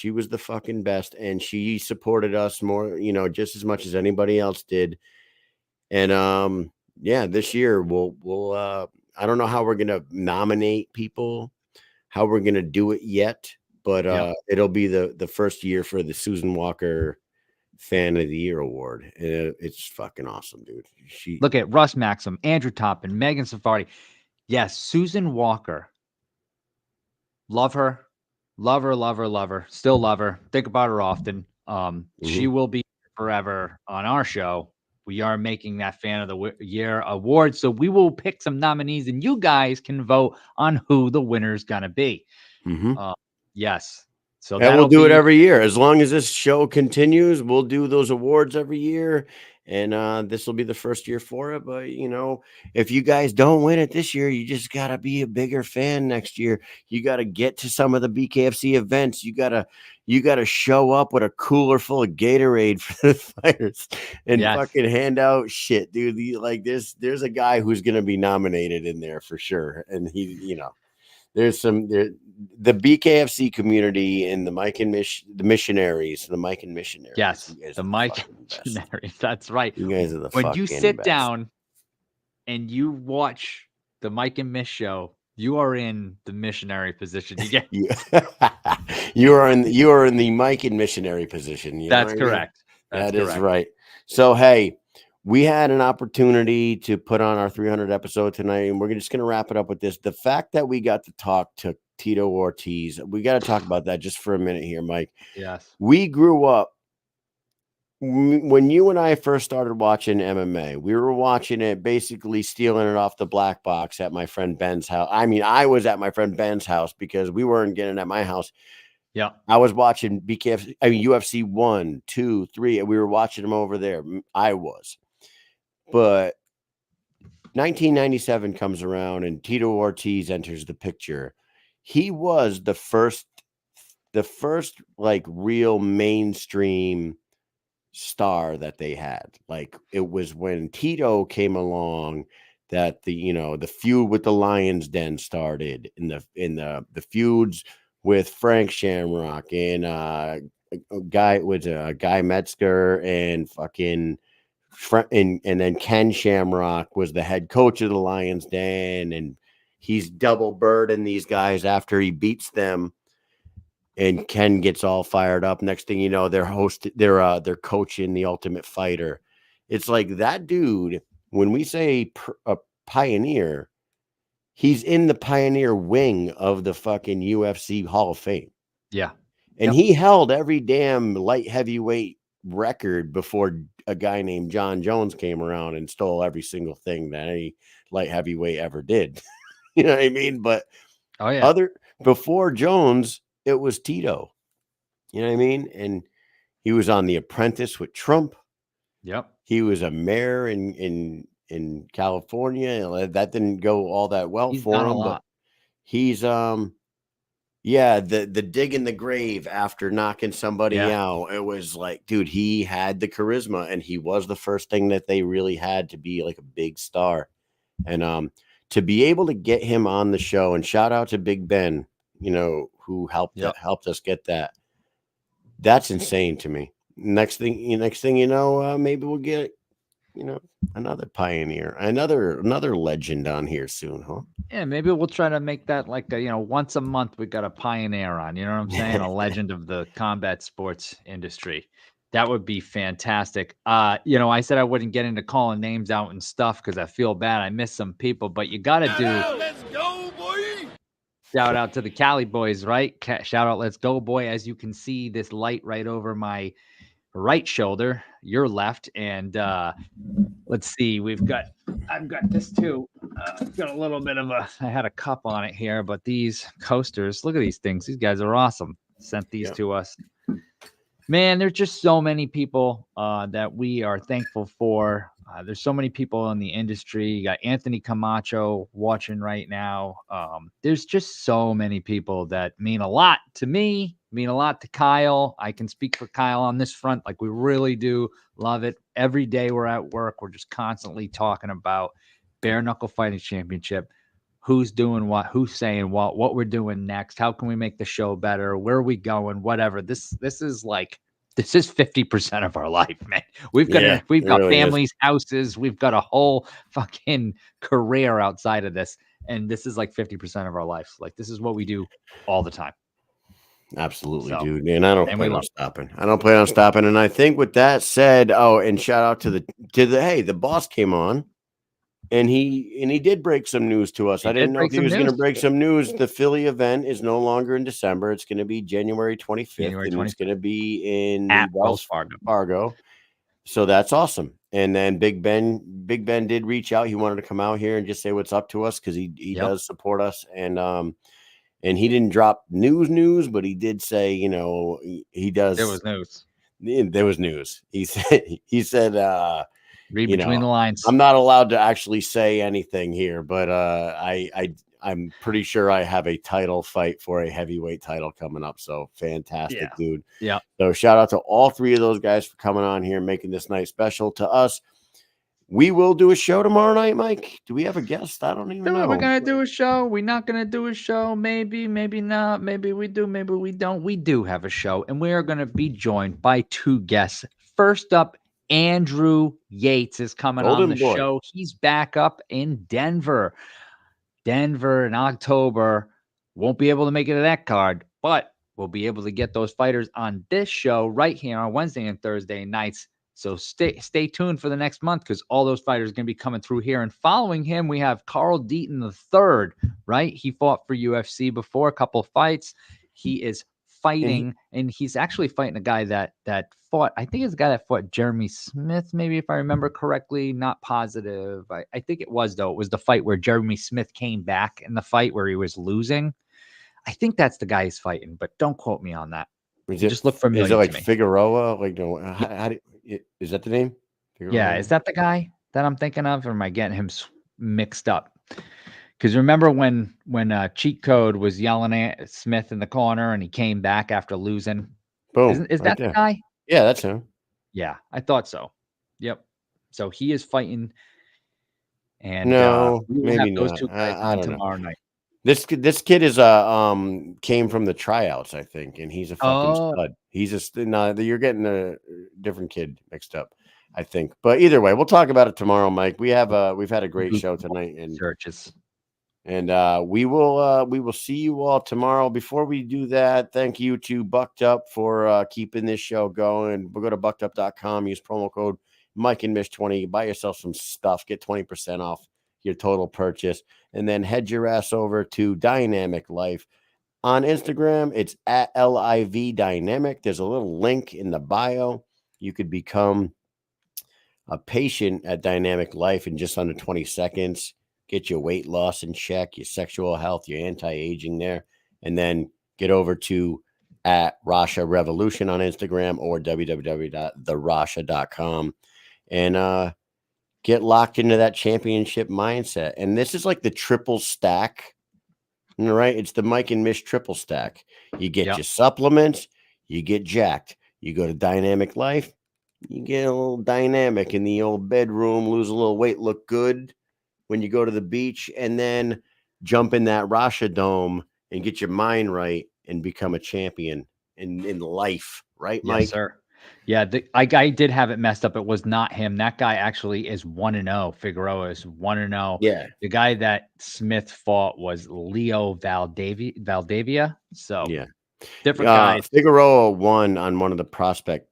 was the fucking best, and she supported us more, just as much as anybody else did. And this year we'll I don't know how we're gonna nominate people, how we're gonna do it yet, but it'll be the first year for the Susan Walker Fan of the Year award. It's fucking awesome, dude. Look at Russ Maxim, Andrew Toppin, Megan Safardi. Yes, Susan Walker. Love her. Love her. Still love her. Think about her often. She will be forever on our show. We are making that Fan of the Year award. So we will pick some nominees, and you guys can vote on who the winner is going to be. Mhm. Yes. So And we'll that'll do it be every year. As long as this show continues, we'll do those awards every year. And this will be the first year for it. But, if you guys don't win it this year, you just got to be a bigger fan next year. You got to get to some of the BKFC events. You got to show up with a cooler full of Gatorade for the fighters and Yes. fucking hand out shit, dude. There's a guy who's going to be nominated in there for sure. And there's the BKFC community and the Mike and Mish, the missionaries. Yes, You guys the are Mike fucking best. missionaries. That's right. You guys are the When fucking you sit best. down and you watch the Mike and Mish show, you are in the missionary position. You get You are in the Mike and missionary position. You know That's what I mean? correct. That's That is correct. right. So hey, we had an opportunity to put on our 300 episode tonight, and we're just going to wrap it up with this. The fact that we got to talk to Tito Ortiz, we got to talk about that just for a minute here, Mike. Yes. We grew up when you and I first started watching MMA. We were watching it, basically stealing it off the black box at my friend Ben's house. I mean, I was at my friend Ben's house because we weren't getting at my house. Yeah. I was watching UFC 1, 2, 3, and we were watching them over there. I was. But 1997 comes around and Tito Ortiz enters the picture. He was the first like real mainstream star that they had. Like, it was when Tito came along that the feud with the Lions Den started, in the feuds with Frank Shamrock and Guy Metzger and fucking and then Ken Shamrock was the head coach of the Lions Den, and he's double birding these guys after he beats them. And Ken gets all fired up. Next thing you know, they're coaching the Ultimate Fighter. It's like that dude. When we say a pioneer, he's in the pioneer wing of the fucking UFC Hall of Fame. Yeah. And he held every damn light heavyweight record before a guy named John Jones came around and stole every single thing that any light heavyweight ever did. You know what I mean? But before Jones, it was Tito. You know what I mean? And he was on The Apprentice with Trump. Yep. He was a mayor in California. That didn't go all that well for him, but he's the dig in the grave after knocking somebody out. It was like, dude, he had the charisma, and he was the first thing that they really had to be like a big star. And to be able to get him on the show, and shout out to Big Ben, who helped us get that. That's insane to me. Next thing you know, maybe we'll get another pioneer, another legend on here soon, huh? Yeah, maybe we'll try to make that like once a month we got a pioneer on. You know what I'm saying? A legend of the combat sports industry. That would be fantastic. I said I wouldn't get into calling names out and stuff because I feel bad. I miss some people, but you got to do. Let's go, boy. Shout out to the Cali boys, right? Shout out, let's go, boy. As you can see, this light right over my right shoulder, your left, and let's see. I've got this too. Got a little bit of I had a cup on it here, but these coasters, look at these things. These guys are awesome. Sent these to us. Man, there's just so many people that we are thankful for. There's so many people in the industry. You got Anthony Camacho watching right now. There's just so many people that mean a lot to me, mean a lot to Kyle. I can speak for Kyle on this front. Like, we really do love it. Every day we're at work, we're just constantly talking about Bare Knuckle Fighting Championship. Who's doing what, who's saying what we're doing next. How can we make the show better? Where are we going? Whatever. This is 50% of our life, man. We've got really families, houses. We've got a whole fucking career outside of this. And this is like 50% of our life. Like, this is what we do all the time. Absolutely, dude. And I don't plan on stopping. And I think with that said, and shout out to the boss came on. And he did break some news to us. I didn't know if he was going to break some news. The Philly event is no longer in December. It's going to be January 25th. And it's going to be in Wells Fargo. So that's awesome. And then Big Ben did reach out. He wanted to come out here and just say what's up to us because he does support us. And And he didn't drop news, but he did say, he does. There was news. There was news. He said, Read between the lines. I'm not allowed to actually say anything here, but I'm pretty sure I have a title fight for a heavyweight title coming up. So fantastic, dude. Yeah. So shout out to all three of those guys for coming on here and making this night special to us. We will do a show tomorrow night, Mike. Do we have a guest? I don't even know. We're going to do a show. We're not going to do a show. Maybe, maybe not. Maybe we do. Maybe we don't. We do have a show, and we are going to be joined by two guests. First up, Andrew Yates is coming on the show. He's back up in Denver. Denver in October. Won't be able to make it to that card, but we'll be able to get those fighters on this show right here on Wednesday and Thursday nights. So stay tuned for the next month because all those fighters are going to be coming through here. And following him, we have Carl Deaton III, right? He fought for UFC before, a couple of fights. He is fighting, and he's actually fighting a guy that fought, I think it's a guy that fought Jeremy Smith, maybe if I remember correctly. Not positive. I think it was, though. It was the fight where Jeremy Smith came back in the fight where he was losing. I think that's the guy he's fighting, but don't quote me on that. Just look familiar. Is it like to me. Figueroa? Like, is that the name? Figueroa? Yeah, is that the guy that I'm thinking of, or am I getting him mixed up? Because remember when Cheat Code was yelling at Smith in the corner and he came back after losing? Boom. Is that the guy? Yeah, that's him. Yeah, I thought so. Yep. So he is fighting. And no, we will maybe have those not. two guys I don't tomorrow know. night. This kid is came from the tryouts, I think, and he's a fucking stud. He's you're getting a different kid mixed up, I think. But either way, we'll talk about it tomorrow, Mike. We've had a great show tonight, and searches. And we will see you all tomorrow. Before we do that, thank you to Bucked Up for keeping this show going. We'll go to buckedup.com, use promo code Mike and Mish 20. Buy yourself some stuff, get 20% off your total purchase, and then head your ass over to Dynamic Life on Instagram. It's at LIV Dynamic. There's a little link in the bio. You could become a patient at Dynamic Life in just under 20 seconds. Get your weight loss in check, your sexual health, your anti-aging there, and then get over to at Rasha Revolution on Instagram or www.therasha.com and get locked into that championship mindset. And this is like the triple stack, right? It's the Mike and Mish triple stack. You get your supplements, you get jacked. You go to Dynamic Life, you get a little dynamic in the old bedroom, lose a little weight, look good when you go to the beach, and then jump in that Rasha Dome and get your mind right and become a champion in life. Right, Mike? Yes, sir. Yeah, I did have it messed up. It was not him. That guy actually is 1-0. Figueroa is 1-0. Yeah. The guy that Smith fought was Leo Valdavia. So yeah, different guys. Figueroa won on one of the Prospect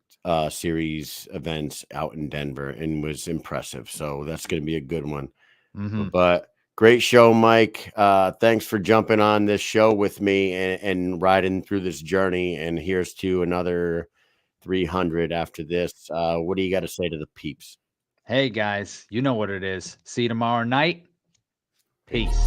Series events out in Denver and was impressive. So that's going to be a good one. Mm-hmm. But great show, Mike. Thanks for jumping on this show with me and riding through this journey. And here's to another 300 after this. What do you got to say to the peeps? Hey, guys, you know what it is. See you tomorrow night. Peace.